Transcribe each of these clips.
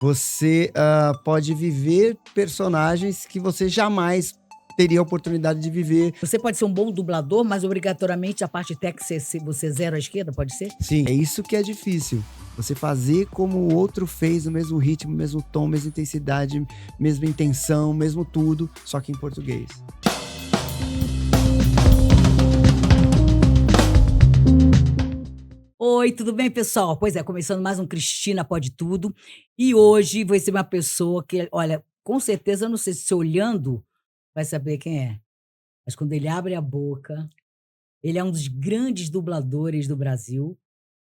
Você pode viver personagens que você jamais teria a oportunidade de viver. Você pode ser um bom dublador, mas obrigatoriamente a parte técnica você zero à esquerda, pode ser? Sim, é isso que é difícil. Você fazer como o outro fez, no mesmo ritmo, mesmo tom, mesma intensidade, mesma intenção, mesmo tudo, só que em português. Oi, tudo bem, pessoal? Pois é, começando mais um Cristina Pode Tudo. E hoje vai ser uma pessoa que, olha, com certeza, eu não sei se você olhando vai saber quem é. Mas quando ele abre a boca, ele é um dos grandes dubladores do Brasil,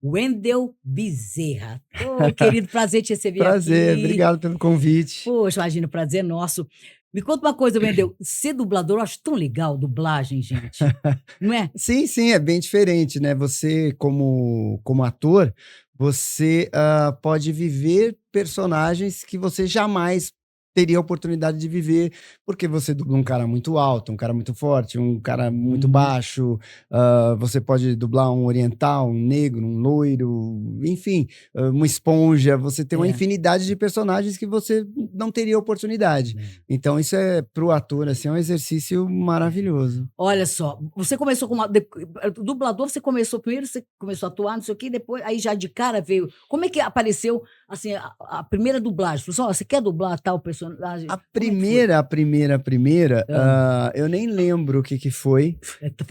Wendel Bezerra. Ô, querido, prazer te receber Prazer, aqui. obrigado pelo convite. Poxa, imagina, o prazer é nosso. Me conta uma coisa, Wendel, ser dublador, eu acho tão legal, dublagem, gente. Não é? Sim, sim, é bem diferente, né? Você, como ator, você pode viver personagens que você jamais teria a oportunidade de viver, porque você dubla um cara muito alto, um cara muito forte, um cara muito Uhum. baixo, você pode dublar um oriental, um negro, um loiro, enfim, uma esponja, você tem uma É. infinidade de personagens que você não teria oportunidade. É. Então isso pro ator, assim, é um exercício maravilhoso. Olha só, você começou com dublador, você começou primeiro, você começou a atuar, não sei o quê, depois aí já de cara veio como é que apareceu, assim, a primeira dublagem? Falou assim: "Ó, você quer dublar tal personagem?" A Como é que foi? primeira, Hã. eu nem lembro o que que foi, É tanta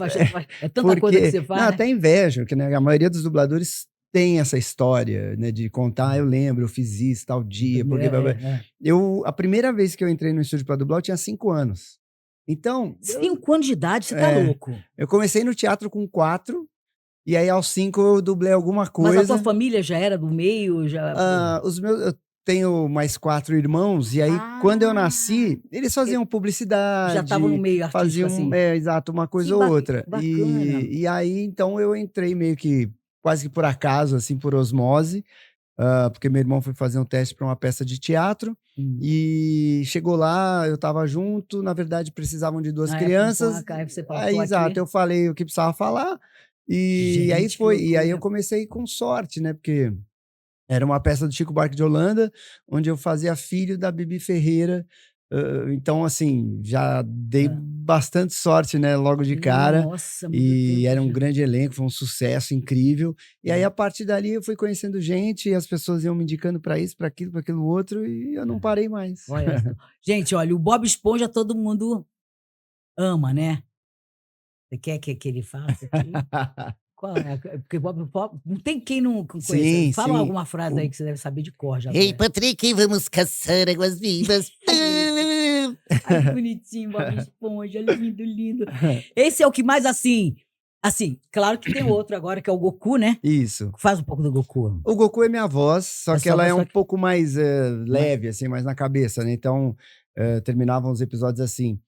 coisa que porque você não, faz, né. até invejo, porque, né, a maioria dos dubladores tem essa história, né, de contar: "Ah, eu lembro, eu fiz isso tal dia, porque É, blá-blá". é. A primeira vez que eu entrei no estúdio para dublar, eu tinha 5 anos. Então, 5 anos de idade, você tá é, louco. eu comecei no teatro com 4, e aí aos 5 eu dublei alguma Mas a tua coisa. família já era do meio, já Eu tenho mais 4 irmãos, e aí quando eu ah, nasci, eles e faziam já estavam no publicidade, meio artístico, faziam assim. exato, uma Que coisa ou outra. bacana. E aí então eu entrei meio que quase que por acaso, assim, por osmose, porque meu irmão foi fazer um teste para uma peça de teatro, Hum. e chegou lá, eu estava junto, na verdade precisavam de 2 Aí apontou a crianças, cara, aí você falou: aí "Tô exato, aqui". eu falei o que precisava falar, e aí Gente, que foi. E aí eu loucura. comecei com sorte, né, porque era uma peça do Chico Buarque de Holanda, onde eu fazia filho da Bibi Ferreira, então, assim, já dei Hã. bastante sorte, né, logo de cara, Nossa, muito e tempo era um já. grande elenco, foi um sucesso incrível. E aí, É, a partir dali, eu fui conhecendo gente, e as pessoas iam me indicando para isso, para aquilo outro, e eu não é. parei mais. Olha só. Gente, olha, o Bob Esponja todo mundo ama, né. Você quer que ele faça aqui? Qual é? Porque Bob não tem quem não conheça. Sim, Fala sim. alguma frase aí que você deve saber de cor já Ei, até. Patrick, vamos caçar águas-vivas. Ai, que bonitinho. Ai, que bonitinho, Bob Esponja, lindo, lindo. Esse é o que mais, assim, claro que tem outro agora que é o Goku, né. Isso. Faz um pouco do Goku. O Goku é minha voz, só É que sua ela é voz, um só que pouco mais, ma leve, assim, mais na cabeça, né, então, terminavam os episódios assim: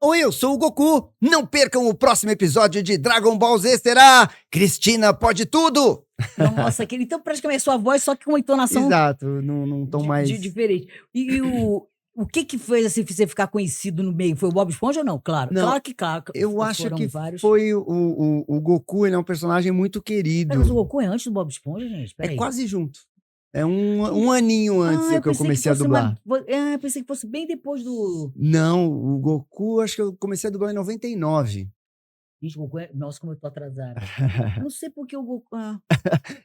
"Oi, eu sou o Goku, não percam o próximo episódio de Dragon Ball Z, será Cristina Pode Tudo!". nossa, aquele então praticamente é sua voz, só que com uma entonação Exato, num tom de mais. diferente. E o que que fez, assim, você ficar conhecido no meio? Foi o Bob Esponja ou não? Claro, Não, claro, eu acho foram que vários. foi o Goku, ele é um personagem muito Espera, mas o querido, Goku é antes do Bob Esponja, gente? é Espera aí. quase junto, é Gente, um aninho antes eu que eu pensei que comecei a fosse dublar. eu pensei que fosse bem depois do Não, o Goku acho que eu comecei a dublar em 99. gente, o Goku é nossa, como eu tô atrasada. Eu não sei por que o Goku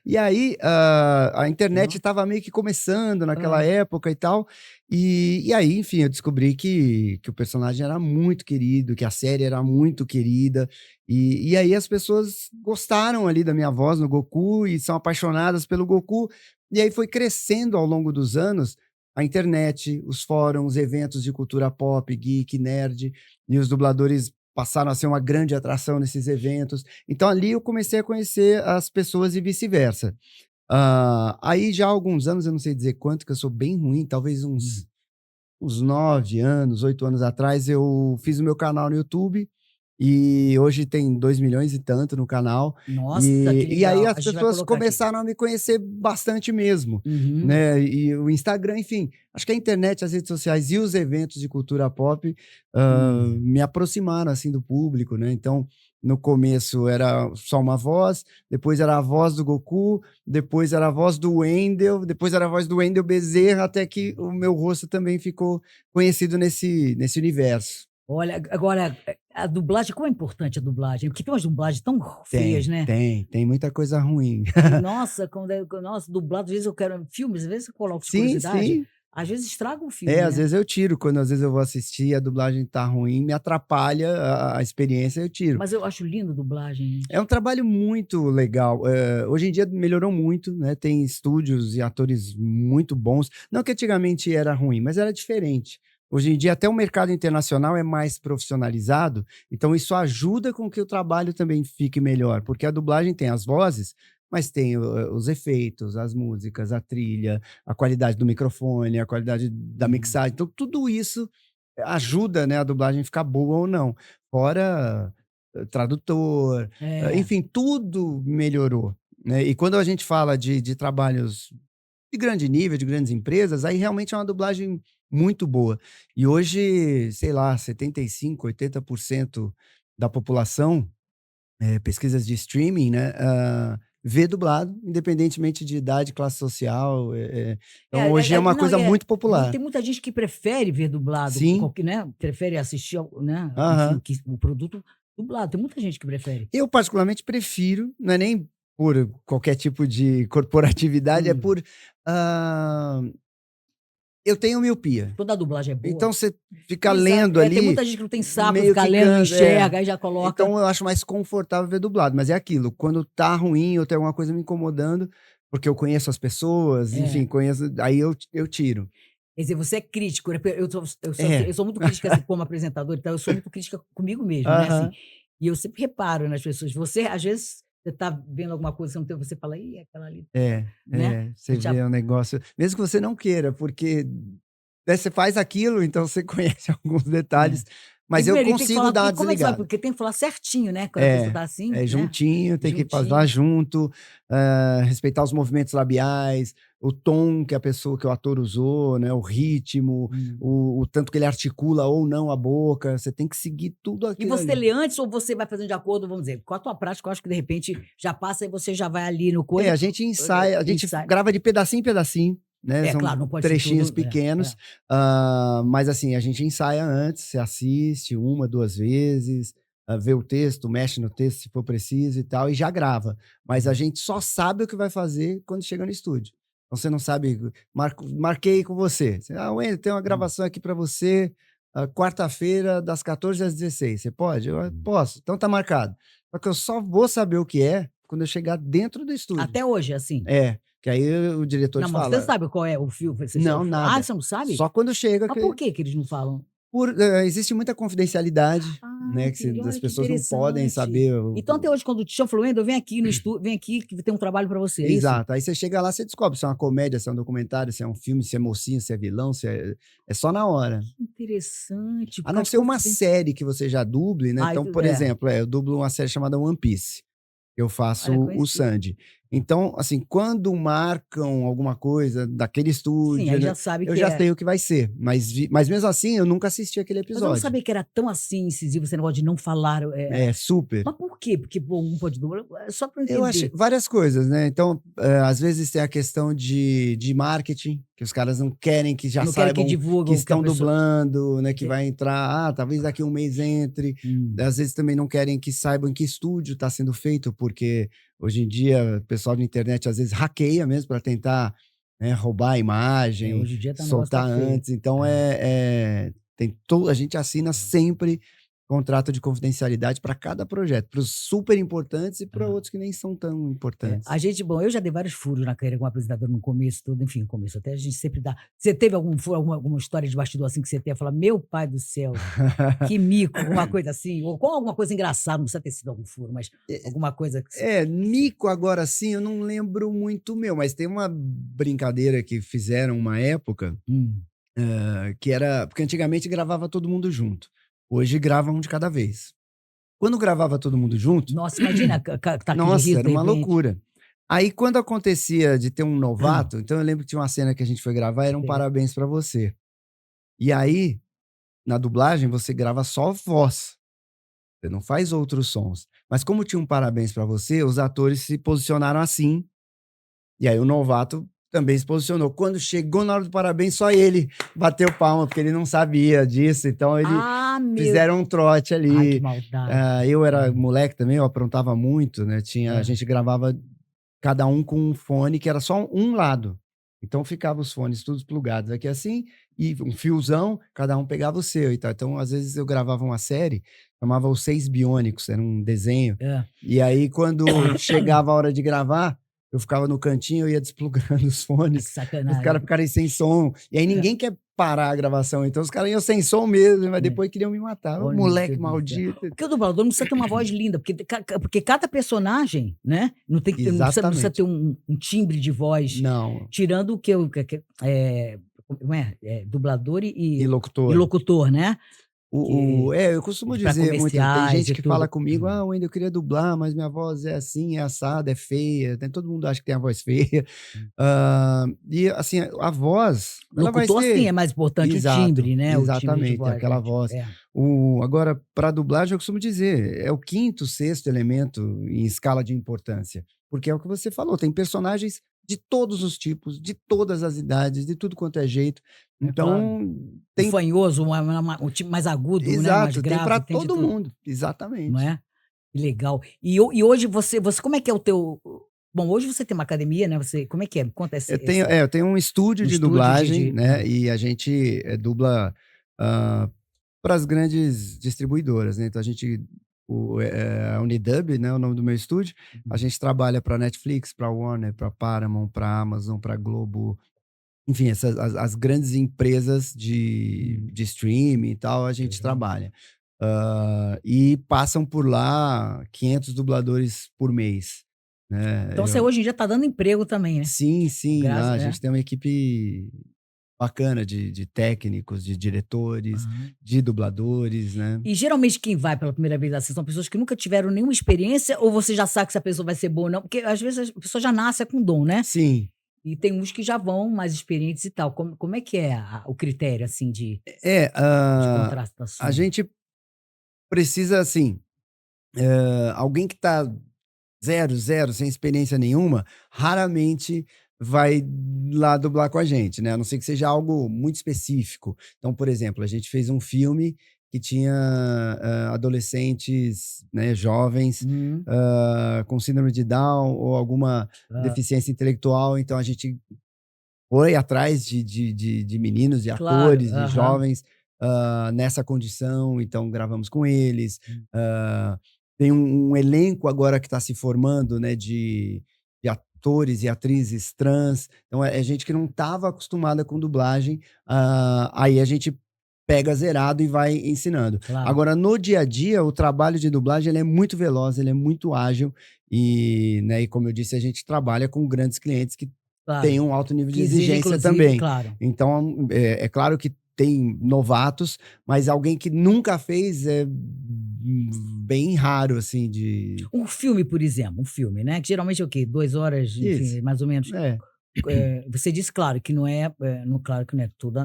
E aí, a internet no estava meio que começando naquela hã. época e tal, e aí, enfim, eu descobri que o personagem era muito querido, que a série era muito querida, e aí as pessoas gostaram ali da minha voz no Goku e são apaixonadas pelo Goku, e aí foi crescendo ao longo dos anos a internet, os fóruns, eventos de cultura pop, geek, nerd, e os dubladores passaram a ser uma grande atração nesses eventos. Então ali eu comecei a conhecer as pessoas e vice-versa. Aí já há alguns anos, eu não sei dizer quanto, que eu sou bem ruim, talvez Hum. uns 9 anos, 8 anos atrás, eu fiz o meu canal no YouTube, e hoje tem 2 milhões e tanto no canal, Nossa, que e aí legal. as A gente vai pessoas colocar aqui. começaram a me conhecer bastante mesmo, Uhum. né, e o Instagram, enfim, acho que a internet, as redes sociais e os eventos de cultura pop, Hum. me aproximaram, assim, do público, né, então no começo era só uma voz, depois era a voz do Goku, depois era a voz do Wendel, depois era a voz do Wendel Bezerra, até que o meu rosto também ficou conhecido nesse universo. Olha, agora, a dublagem, como é importante a dublagem? Porque tem umas dublagens tão feias, né? Tem muita coisa ruim. Nossa, nossa, dublado, às vezes eu quero filmes, às vezes eu coloco de Sim, curiosidade, sim. às vezes estraga um filme, Às né? vezes eu tiro, quando às vezes eu vou assistir e a dublagem tá ruim, me atrapalha a experiência, eu tiro. Mas eu acho lindo dublagem, É um trabalho muito legal. Hoje em dia melhorou muito, né? Tem estúdios e atores muito bons. Não que antigamente era ruim, mas era diferente. Hoje em dia, até o mercado internacional é mais profissionalizado, então isso ajuda com que o trabalho também fique melhor, porque a dublagem tem as vozes, mas tem os efeitos, as músicas, a trilha, a qualidade do microfone, a qualidade da Uhum. mixagem. Então, tudo isso ajuda, né, a dublagem ficar boa ou não. Fora tradutor, É. enfim, tudo melhorou, né? E quando a gente fala de trabalhos de grande nível, de grandes empresas, aí realmente é uma dublagem muito boa. E hoje, sei lá, 75, 80% da população, pesquisas de streaming, né, vê dublado, independentemente de idade, classe social. Então hoje é uma Não, coisa muito popular. tem muita gente que prefere ver dublado, Sim, né? Prefere assistir, né? Enfim, aham. o produto dublado. Tem muita gente que prefere. Eu particularmente prefiro, não é nem por qualquer tipo de corporatividade, é Hum. por, ah, eu tenho miopia. Quando a dublagem é boa. Então você fica Exato. lendo Tem ali, muita gente que não tem saco de meio ficar que lendo, não cansa, enxerga, aí já coloca. Então eu acho mais confortável ver dublado, mas é aquilo, quando tá ruim ou tem alguma coisa me incomodando, porque eu conheço as pessoas, enfim, É. conheço, aí eu tiro. Quer dizer, você é crítico, né? É. Eu sou muito crítica assim, como apresentador, então eu sou muito crítica comigo mesmo, né? Assim, Aham. e eu sempre reparo nas pessoas. Você, às vezes, você tá vendo alguma coisa, você não tem, você fala, ih, aquela ali, né? Você Já, vê um negócio, mesmo que você não queira, porque, né, você faz aquilo, então você conhece alguns é. detalhes, E mas eu primeiro, ele tem que consigo falar, dar e uma como é que você vai? desligada. Porque tem que falar certinho, né? Quando a pessoa É, tá assim, né? juntinho, tem que falar Juntinho. junto, respeitar os movimentos labiais, o tom que que o ator usou, né, o ritmo, Hum. o tanto que ele articula ou não a boca, você tem que seguir tudo E aquilo você ali. lê antes ou você vai fazendo de acordo, vamos dizer, com a tua prática, eu acho que de repente já passa e você já vai ali no coisa, A gente ensaia, a gente ensaio. grava de pedacinho em pedacinho, né, É são claro, não pode ser trechinhos tudo. pequenos, mas assim, a gente ensaia antes, você assiste 1, 2 vezes, vê o texto, mexe no texto se for preciso e tal, e já grava. Mas a Uhum. gente só sabe o que vai fazer quando chega no estúdio. Então você não sabe, marquei com você. Wender, tem uma Hum. gravação aqui para você, quarta-feira, das 14 às 16. Você pode? Eu: Hum. "Posso". Então tá marcado. Só que eu só vou saber o que é quando eu chegar dentro do estúdio. Até hoje é assim? Que aí o diretor Não, te mas você fala: sabe qual é o filme? "Não, Você nada". não sabe? Só quando chega Mas por que que que eles não falam? existe muita confidencialidade, Ah, né, que entendi. as Olha que pessoas não podem interessante. saber Então até hoje quando te chamam, falou: "Wendel, vem aqui no estúdio, vem aqui que tem um trabalho pra você", é isso? exato. Aí você chega lá, você descobre se é uma comédia, se é um documentário, se é um filme, se é mocinho, se é vilão, se é só na hora. Que interessante, A por não causa de ser uma confiden série que você já duble, né, ai, então, por exemplo, eu dublo uma série chamada One Piece. Eu faço olha, o conheci. Sandy. Então, assim, quando marcam alguma coisa daquele Sim, estúdio, aí né, já sabe eu que já é. sei o que vai ser, mas mesmo assim eu nunca assisti aquele Mas eu não episódio. sabia que era tão assim incisivo esse negócio de não falar, É, super. mas por quê? Porque, pô, um pode dublar só pra eu Eu acho entender. várias coisas, né, então, às vezes tem a questão de marketing, que os caras não querem que já Não quero que saibam que divulgam que a estão pessoa dublando, né, que ente vai entrar, talvez daqui um mês entre. hum. Às vezes também não querem que saibam em que estúdio está sendo feito, porque hoje em dia o pessoal da internet às vezes hackeia mesmo para tentar, né, roubar a É, imagem, hoje em dia o negócio tá soltar feio. antes, então É. a gente assina sempre contrato de confidencialidade para cada projeto, para os super importantes e para Aham. outros que nem são tão É, importantes. a gente bom, eu já dei vários furos na carreira como apresentador no começo, tudo, enfim, no começo até a gente sempre dá. Você teve algum furo, alguma história de bastidor, assim, que você tenha falado: "Meu pai do céu, que mico", alguma coisa assim? Ou com alguma coisa engraçada, não precisa ter sido algum furo, mas alguma coisa que você Mico agora sim, eu não lembro muito meu, mas tem uma brincadeira que fizeram uma época, hum. que era porque antigamente gravava todo mundo junto, hoje grava um de cada vez. Quando gravava todo mundo junto, Nossa, imagina ataque de nossa, riso era de uma repente. loucura. Aí quando acontecia de ter um novato, então eu lembro que tinha uma cena que a gente foi gravar, era um Pegar parabéns pra você. E aí, na dublagem, você grava só voz. Você não faz outros sons. Mas como tinha um Parabéns Pra Você, os atores se posicionaram assim. E aí o novato também se posicionou. Quando chegou na hora do parabéns, só ele bateu palma, porque ele não sabia disso. Então ele Ah, meu... fizeram um trote Ai, que ali. maldade. Eu era moleque também, eu aprontava muito, né? A gente gravava cada um com um fone que era só um lado. Então ficava os fones todos plugados aqui assim, e um fiozão, cada um pegava o seu e tal. Então, às vezes, eu gravava uma série, chamava Os Seis Biônicos, era um desenho. E aí, quando chegava a hora de gravar, eu ficava no cantinho, eu ia desplugando os fones. Que sacanagem. Os caras ficarem sem som. E aí ninguém quer parar a gravação. Então os caras iam sem som mesmo, mas depois queriam me matar. Olha, Moleque meu Deus do céu. maldito. Porque o dublador não precisa ter uma voz linda, porque cada personagem, né? Não precisa ter um timbre de voz. Não. Tirando o que dublador E locutor. E locutor, né? Eu costumo dizer muito, tem gente que tudo. fala comigo, Wendel, eu queria dublar, mas minha voz é assim, é assada, é feia, todo mundo acha que tem a voz feia. E assim, a voz, ela vai Locutor, ser... sim, é mais importante Exato, o timbre, né? Exatamente, o timbre de voz, aquela voz. Agora, para dublagem, eu costumo dizer, é o quinto, sexto elemento em escala de importância, porque é o que você falou, tem personagens de todos os tipos, de todas as idades, de tudo quanto é jeito. Então, tem... fanhoso, um tipo mais agudo, exato, né? Mais grave, tem para todo mundo, exatamente. Não é? Que legal. E hoje você, como é que é o teu... Bom, hoje você tem uma academia, né? Como é que é? Conta essa... Eu tenho um estúdio de dublagem, né? E a gente dubla para as grandes distribuidoras, né? Então a gente... a Unidub, né, o nome do meu estúdio, a gente trabalha para Netflix, para Warner, para Paramount, para Amazon, para Globo, enfim, as grandes empresas de streaming e tal, a gente trabalha. E passam por lá 500 dubladores por mês. Né? Então você hoje em dia está dando emprego também, né? Sim. A gente tem uma equipe bacana de técnicos, de diretores, de dubladores, né? E geralmente quem vai pela primeira vez assim são pessoas que nunca tiveram nenhuma experiência, ou você já sabe que essa pessoa vai ser boa ou não? Porque às vezes a pessoa já nasce com dom, né? Sim. E tem uns que já vão mais experientes e tal. Como é que é o critério, assim, de contratação? A gente precisa, assim, alguém que tá zero, sem experiência nenhuma, raramente vai lá dublar com a gente, né? A não ser que seja algo muito específico. Então, por exemplo, a gente fez um filme que tinha adolescentes, né, jovens, com síndrome de Down ou alguma deficiência intelectual. Então, a gente foi atrás de meninos, de atores, de jovens nessa condição. Então, gravamos com eles. Tem um elenco agora que está se formando, né, de atores e atrizes trans. Então, é gente que não estava acostumada com dublagem. Aí a gente pega zerado e vai ensinando. Claro. Agora, no dia a dia, o trabalho de dublagem ele é muito veloz, ele é muito ágil. E, né, e como eu disse, a gente trabalha com grandes clientes que têm um alto nível de exigência também. Claro. Então, é claro que tem novatos, mas alguém que nunca fez é bem raro, assim, de... Um filme, por exemplo, né? Que geralmente é o quê? 2 horas, enfim, mais ou menos. Você disse, claro, que não é tudo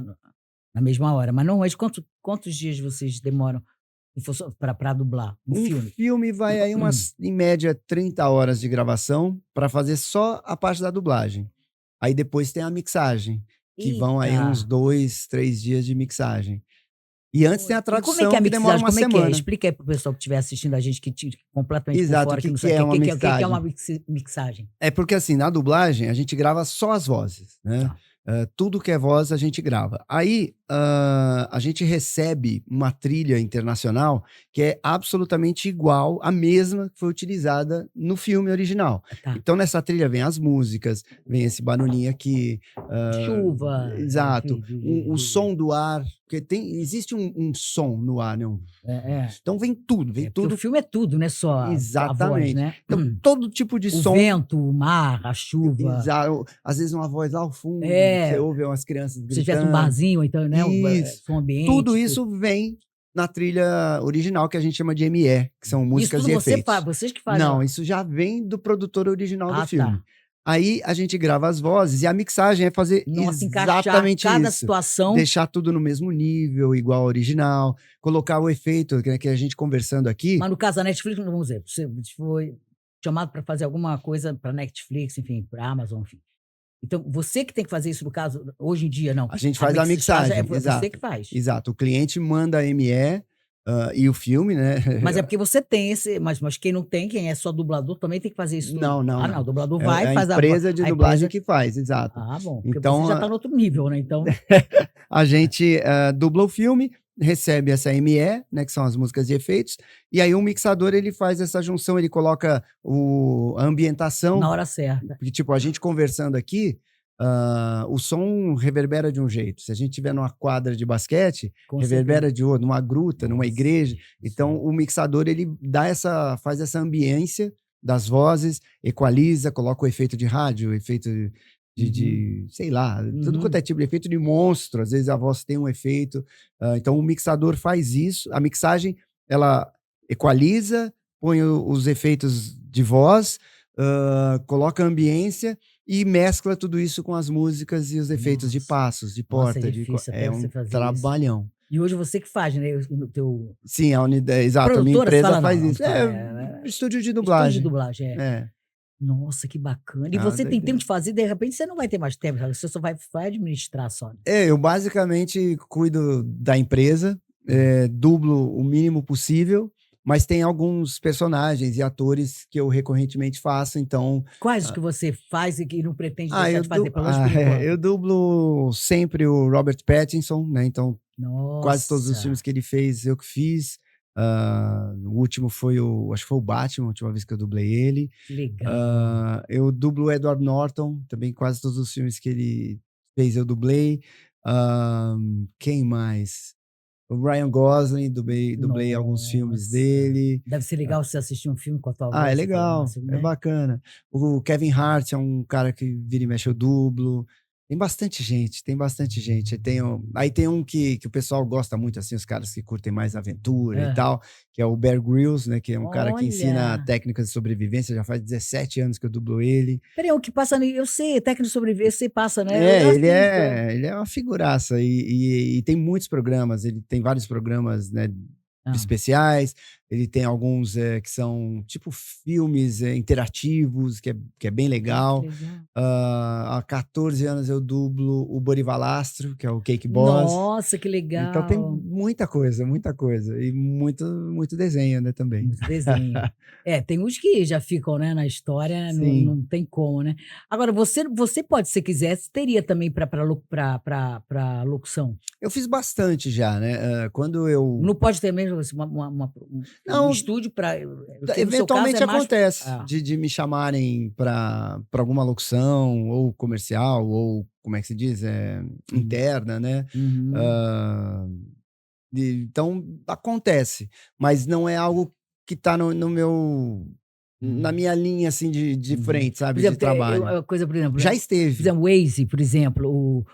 na mesma hora, mas normalmente quantos dias vocês demoram para dublar um filme? Um filme vai aí em média, 30 horas de gravação para fazer só a parte da dublagem. Aí depois tem a mixagem, que vão aí uns 2, 3 dias de mixagem. E antes tem a tradução, como é que é a mixagem? demora uma semana. Explica aí pro pessoal que estiver assistindo a gente, que completamente por fora, que não sabe o que é uma mixagem. É porque, assim, na dublagem, a gente grava só as vozes, né? Tudo que é voz, a gente grava. Aí, a gente recebe uma trilha internacional que é absolutamente igual à mesma que foi utilizada no filme original. Então, nessa trilha vem as músicas, vem esse barulhinho aqui. Chuva. Exato. O som do ar, porque existe um som no ar, né? Então, vem tudo, tudo. O filme é tudo, né? Só exatamente. A voz, né? Então, todo tipo de som. O vento, o mar, a chuva. Exato. Às vezes uma voz lá ao fundo, você ouve umas crianças gritando. Se tivesse um barzinho, então, né? Isso. Som ambiente. Tudo isso vem na trilha original, que a gente chama de ME, que são músicas e efeitos. Vocês que fazem? Não, isso já vem do produtor original do filme. Aí a gente grava as vozes e a mixagem é fazer Nossa, encaixar exatamente cada isso. situação. Deixar tudo no mesmo nível, igual ao original, colocar o efeito que a gente conversando aqui. Mas no caso da Netflix, vamos dizer, você foi chamado para fazer alguma coisa para Netflix, enfim, para Amazon, enfim. Então, você que tem que fazer isso no caso, hoje em dia, não. A gente faz a mixagem, é você exato. que faz. Exato, o cliente manda a ME e o filme, né? Mas é porque você tem esse. Mas quem não tem, quem é só dublador, também tem que fazer isso tudo. Não, não, Ah, não. não. O dublador É vai, a faz empresa de a dublagem empresa. que faz, exato. Ah, bom. Porque Então, você já está no outro nível, né? Então, a gente dubla o filme, recebe essa ME, né, que são as músicas de efeitos, e aí o mixador ele faz essa junção, ele coloca a ambientação, na hora certa. porque tipo, a gente conversando aqui, o som reverbera de um jeito. Se a gente estiver numa quadra de basquete, Com reverbera certeza. de outro, numa gruta, numa Nossa, igreja. Então, isso o mixador ele faz essa ambiência das vozes, equaliza, coloca o efeito de rádio, efeito sei lá, tudo quanto é tipo de efeito de monstro. Às vezes a voz tem um efeito. Então, o mixador faz isso. A mixagem, ela equaliza, põe os efeitos de voz, coloca a ambiência e mescla tudo isso com as músicas e os efeitos de Nossa. passos, de Nossa, porta. é difícil até É você um fazer isso. trabalhão. E hoje você que faz, né? No teu Sim, a unidade, exato, a minha produtora, você empresa fala, faz não, isso. Estúdio de estúdio de dublagem. dublagem, é. É. Nossa, que bacana. E Ah, você tem doideira. tempo de fazer, de repente você não vai ter mais tempo, você só vai administrar só. Eu basicamente cuido da empresa, dublo o mínimo possível, mas tem alguns personagens e atores que eu recorrentemente faço, então... Quais os que você faz e que não pretende deixar de fazer, pelo menos por enquanto? eu dublo sempre o Robert Pattinson, né? Então, quase todos os filmes Nossa, que ele fez, eu que fiz. O último foi acho que foi o Batman, a última vez que eu dublei ele. que legal. Eu dublo o Edward Norton, também quase todos os filmes que ele fez eu dublei. Quem mais? O Ryan Gosling, dublei alguns filmes Nossa. dele. Deve ser legal você assistir um filme com a tua voz. É você falar, legal, nossa, é né? bacana. O Kevin Hart é um cara que vira e mexe eu dublo. Tem bastante gente, tem bastante gente. Aí tem um que o pessoal gosta muito, assim, os caras que curtem mais aventura e É. tal, que é o Bear Grylls, né? Que é um cara que ensina Olha. técnicas de sobrevivência, já faz 17 anos que eu dublo ele. Peraí, o que passa, eu sei, técnico de sobrevivência, você passa, né? Eu Ele assisto. ele é uma figuraça e tem muitos programas, ele tem vários programas, né, Ah, especiais, ele tem alguns que são tipo filmes interativos, que é bem que legal. legal. Há 14 anos eu dublo o Bori Valastro, que é o Cake Boss. Nossa, que Então tem legal. muita coisa, muita coisa. E muito desenho, né, também. Muito desenho. Tem uns que já ficam, né, na história, não, Sim. não tem como, né? Agora, você pode, se quisesse, teria também para locução. Eu fiz bastante já, né? Quando eu... Não pode ter mesmo assim, um Não, estúdio para. eventualmente acontece Ah, de me chamarem para alguma locução, ou comercial, ou como é que se diz? Interna, né? uhum. Ah, então acontece, mas não é algo que está no meu, na minha linha assim de Uhum. frente, Por sabe, de exemplo, trabalho. coisa, por exemplo, Já né? esteve. Fizemos Waze, por exemplo,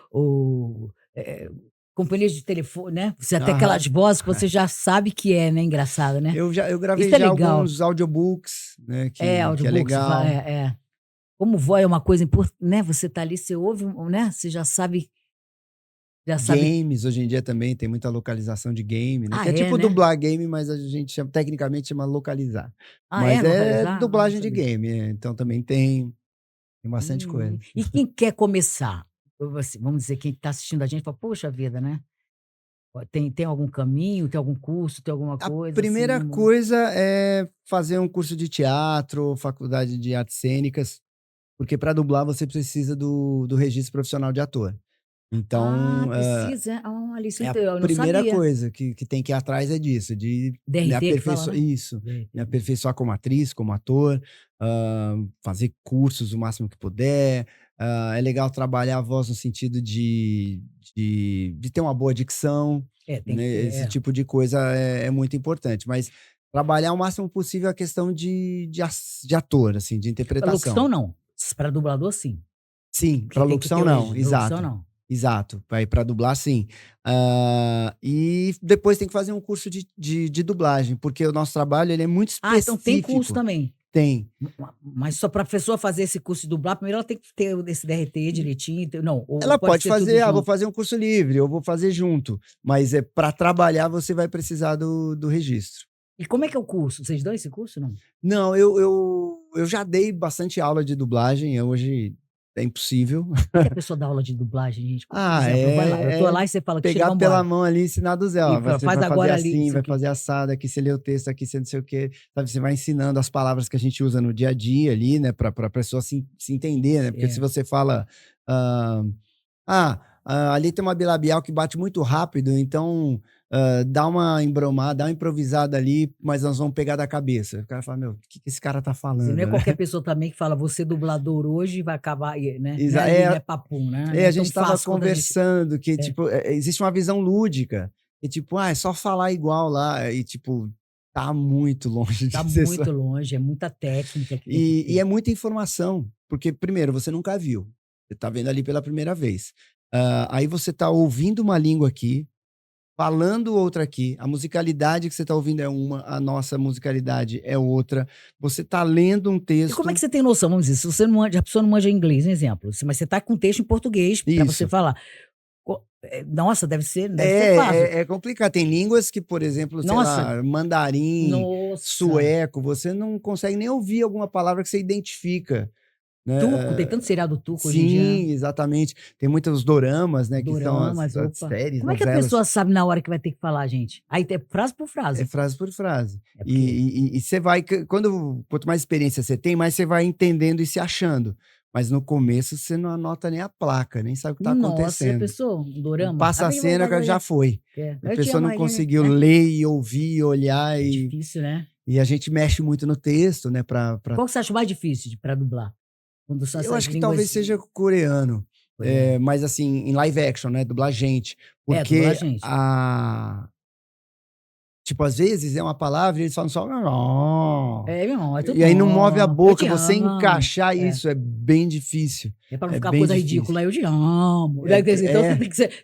companhias de telefone, né? Você até Aham. aquelas vozes que você já sabe que é, né? Engraçado, né? Eu gravei Isso é já legal. alguns audiobooks, né, que é Audiobooks, legal. Como voz é uma coisa importante, né? Você tá ali, você ouve, né? Você já sabe. Games, hoje em dia também tem muita localização de game, né? Que é tipo Né? dublar game, mas a gente tecnicamente chama localizar. Ah, Mas é localizar? Ah, não dublagem de sabia. game, então também tem bastante coisa. E quem quer começar? Vamos dizer, quem está assistindo a gente fala, poxa vida, né? Tem algum caminho, tem algum curso, tem alguma A coisa primeira assim? coisa é fazer um curso de teatro, faculdade de artes cênicas, porque para dublar você precisa do registro profissional de ator. Então, Precisa? Olha, isso é a eu não primeira sabia. coisa que tem que ir atrás é disso, de me DRT que fala, aperfeiçoar, né? isso, DRT. me aperfeiçoar como atriz, como ator, fazer cursos o máximo que puder. É legal trabalhar a voz no sentido de ter uma boa dicção, Tem que né? ter. Esse tipo de coisa é muito importante, mas trabalhar o máximo possível a questão de ator, assim, de Para interpretação. locução, não. Para dublador, sim. Sim, Que para tem que locução ter não, hoje. Locução, exato. não. Exato, para dublar sim. E depois tem que fazer um curso de dublagem, porque o nosso trabalho ele é muito Então tem curso específico. também. Tem. Mas só para a pessoa fazer esse curso de dublar, primeiro ela tem que ter esse DRT direitinho. Não, ou Ela pode ser tudo fazer, vou junto. fazer um curso livre, eu vou fazer junto. Mas para trabalhar você vai precisar do registro. E como é que é o curso? Vocês dão esse curso, não? Não, eu já dei bastante aula de dublagem, hoje é impossível. Como é que a pessoa dá aula de dublagem, gente? Por Ah, exemplo, vai lá, eu tô lá e você fala que pegar chega, pela vambora. mão ali e ensinar do zero. E Ó, você faz vai agora fazer ali, assim, isso vai aqui. fazer assado, aqui você lê o texto, aqui você não sei o quê. Sabe, você vai ensinando as palavras que a gente usa no dia a dia ali, né? Pra pessoa se entender, né? Porque se você fala... ali tem uma bilabial que bate muito rápido, então dá uma embromada, dá uma improvisada ali, mas nós vamos pegar da cabeça. O cara fala, meu, o que esse cara tá Você falando? não é né? qualquer pessoa também que fala, você dublador hoje vai acabar, né? Não é, Exa- ali, é- não é papum, né? Não a é tão gente tava fácil quanto a gente... conversando que, tipo, existe uma visão lúdica. E, tipo, é só falar igual lá. E, tipo, tá muito longe de Tá ser só. muito longe, é muita técnica que tem que ter. E é muita informação. Porque, primeiro, você nunca viu. Você tá vendo ali pela primeira vez. Aí você tá ouvindo uma língua aqui, falando outra aqui. A musicalidade que você tá ouvindo é uma, a nossa musicalidade é outra. Você tá lendo um E texto. como é que você tem noção? Vamos dizer, se você não manja, a pessoa não manja inglês, um exemplo, mas você tá com texto em português para você Isso. falar. Nossa, deve ser fácil. É complicado. Tem línguas que, por exemplo, sei Nossa. lá, mandarim, Nossa. sueco, você não consegue nem ouvir alguma palavra que você identifica. Né? Turco, tem tanto seriado turco hoje em dia. Sim, exatamente. Tem muitos doramas, né? Que são Doramas, as opa. séries, Como é que a novelas. pessoa sabe na hora que vai ter que falar, gente? Aí é frase por frase. É frase por frase. É porque- E você vai... Quanto mais experiência você tem, mais você vai entendendo e se achando. Mas no começo você não anota nem a placa, nem sabe o que tá Nossa, já acontecendo. pensou? Um dorama? Passa a cena que já foi. A pessoa não conseguiu ler e ouvir, olhar. É E difícil, né? a gente mexe muito no texto, né? Pra... Qual que você acha mais difícil para dublar? Quando são Eu essas acho que línguas- talvez seja coreano. Coreano. Mas assim, em live action, né? Dublar gente. Porque dublar gente. tipo, às vezes é uma palavra e eles falam só... Meu irmão, é tudo E aí não move a bom, boca, eu te você amo. encaixar isso é bem difícil. É para não é ficar bem coisa difícil. ridícula, eu te amo. Então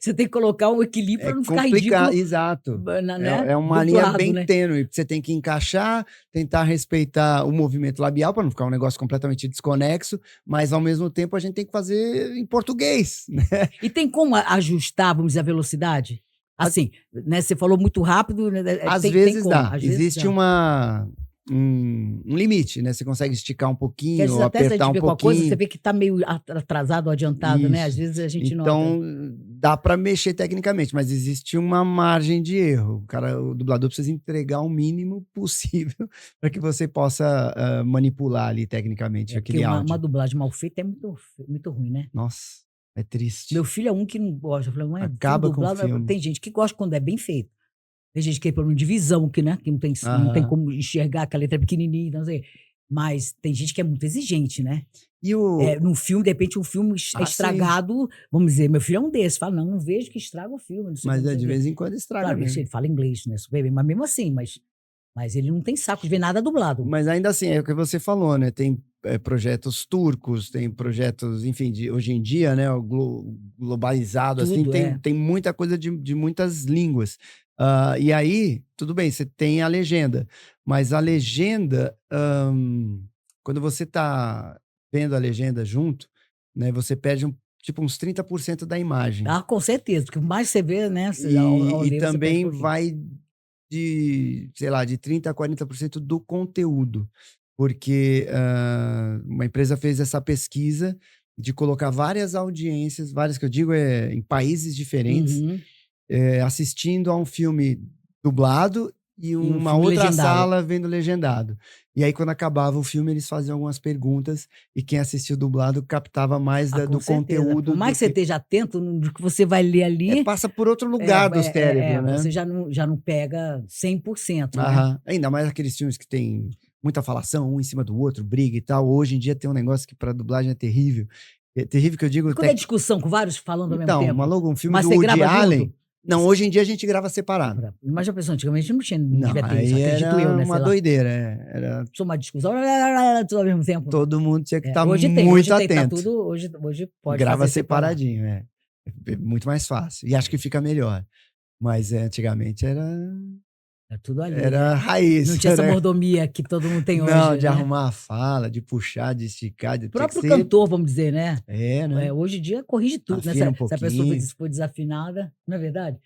você tem que colocar um equilíbrio para não ficar complicado, ridículo. exato. Né? É uma linha Dublado, bem né? tênue. Você tem que encaixar, tentar respeitar o movimento labial para não ficar um negócio completamente desconexo, mas ao mesmo tempo a gente tem que fazer em português, né? E tem como ajustar, vamos dizer, a velocidade? Assim, né? Você falou muito rápido. Né? Às tem vezes como? dá. Às vezes Existe dá. um limite, né? Você consegue esticar um Porque às pouquinho, vezes ou até se a apertar gente um vê com a coisa, você pouquinho. vê que tá meio atrasado ou adiantado, né? Às Isso. vezes a gente Então, nota. dá para mexer tecnicamente, mas existe uma margem de erro. O dublador precisa entregar o mínimo possível para que você possa manipular ali tecnicamente Porque aquele áudio. uma dublagem mal feita é muito ruim, né? Nossa, é triste. Meu filho é um que não gosta. Eu falei, mãe, Acaba com o dublado. filme. Tem gente que gosta quando é bem feito. Tem gente que tem problema de visão, né? Que não tem Aham. como enxergar, que a letra é pequenininha, não sei. Mas tem gente que é muito exigente, né? E o... Num filme, de repente, um filme Ah, estragado, vamos dizer, meu filho é um desses. Fala, não vejo que estraga o filme. Não sei Mas como, não sei de o quê. vez em quando estraga Claro, mesmo. ele fala inglês, né? Super bem, mas mesmo assim, mas ele não tem saco de ver nada dublado. Mas ainda assim, é o que você falou, né? Tem projetos turcos, tem projetos, enfim, hoje em dia, né? Globalizado, assim, Tudo, tem muita coisa de muitas línguas. E aí, tudo bem, você tem a legenda, mas a legenda, quando você tá vendo a legenda junto, né? Você perde tipo uns 30% da imagem. Ah, com certeza, porque mais você vê, né? Ao E ler, você perde também um pouquinho. vai de, sei lá, de 30% a 40% do conteúdo. Porque uma empresa fez essa pesquisa de colocar várias audiências, várias que eu digo em países diferentes, Uhum. assistindo a um filme dublado e um uma filme outra legendado. sala vendo legendado. E aí, quando acabava o filme, eles faziam algumas perguntas e quem assistiu dublado captava mais Com do certeza. conteúdo. Por mais que você esteja atento no que você vai ler ali, passa por outro lugar do cérebro, né? você já não pega 100%, né? Aham. Ainda mais aqueles filmes que tem muita falação, um em cima do outro, briga e tal. Hoje em dia tem um negócio que para dublagem é terrível. É terrível que eu digo... E quando é discussão com vários falando ao mesmo Então, tempo? maluco, um filme Mas do você Woody grava Allen... junto? Não, hoje em dia a gente grava separado. Mas já pensou, antigamente não tinha, não Não, devia ter isso, aí acredito era eu, né? uma Sei lá. doideira. Era... Sou uma discussão, tudo ao mesmo tempo. Todo mundo tinha que estar Hoje muito tem, tá atento. tudo, hoje pode Grava fazer separado. separadinho, é muito mais fácil. E acho que fica melhor. Mas antigamente era É tudo ali, Era né? raiz. Não tinha essa Era... mordomia que todo mundo tem Não, hoje, de né? arrumar a fala, de puxar, de esticar, O tinha que próprio ser... cantor, vamos dizer, né? né? Hoje em dia corrige tudo, né? Afina um Se a pessoa pouquinho. for desafinada, não é verdade?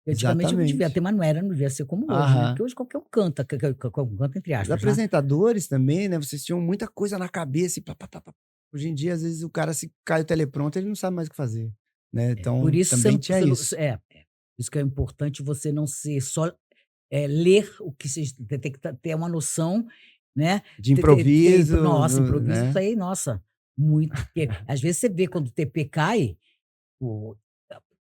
Antigamente eu devia ter, Exatamente. mas não devia ser como hoje, né? Aham. Porque hoje qualquer um canta, qualquer um canta entre Os aspas, né? apresentadores também, né? Vocês tinham muita coisa na cabeça e pá, pá, pá, pá. Hoje em dia, às vezes, o cara, se cai o teleprompter, ele não sabe mais o que fazer, né? Por Então, isso também tinha isso. isso que é importante você não ser só ler o que você tem que ter uma noção, né? De improviso, Nossa, improviso, isso né? aí, nossa, muito. Porque às vezes você vê quando o TP cai, o-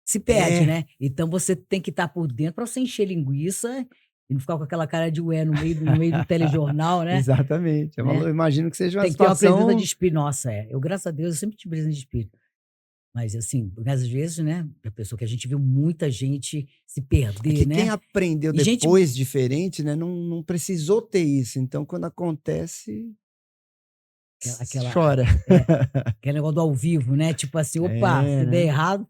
se perde, É, né? Então você tem que estar por dentro para você encher linguiça e não ficar com aquela cara de ué no meio do telejornal, né? exatamente. Né? Eu imagino que seja uma Tem que ter uma presença de situação... espírito. Nossa, eu, graças a Deus, eu sempre tive presença de espírito. Mas, assim, às vezes, né? A pessoa que a gente viu muita gente se É perder, que quem né? aprendeu E gente, depois diferente, né? Não precisou ter isso. Então, quando acontece, aquela, chora. é, aquele negócio do ao vivo, né? Tipo assim, opa, É, se der né? errado,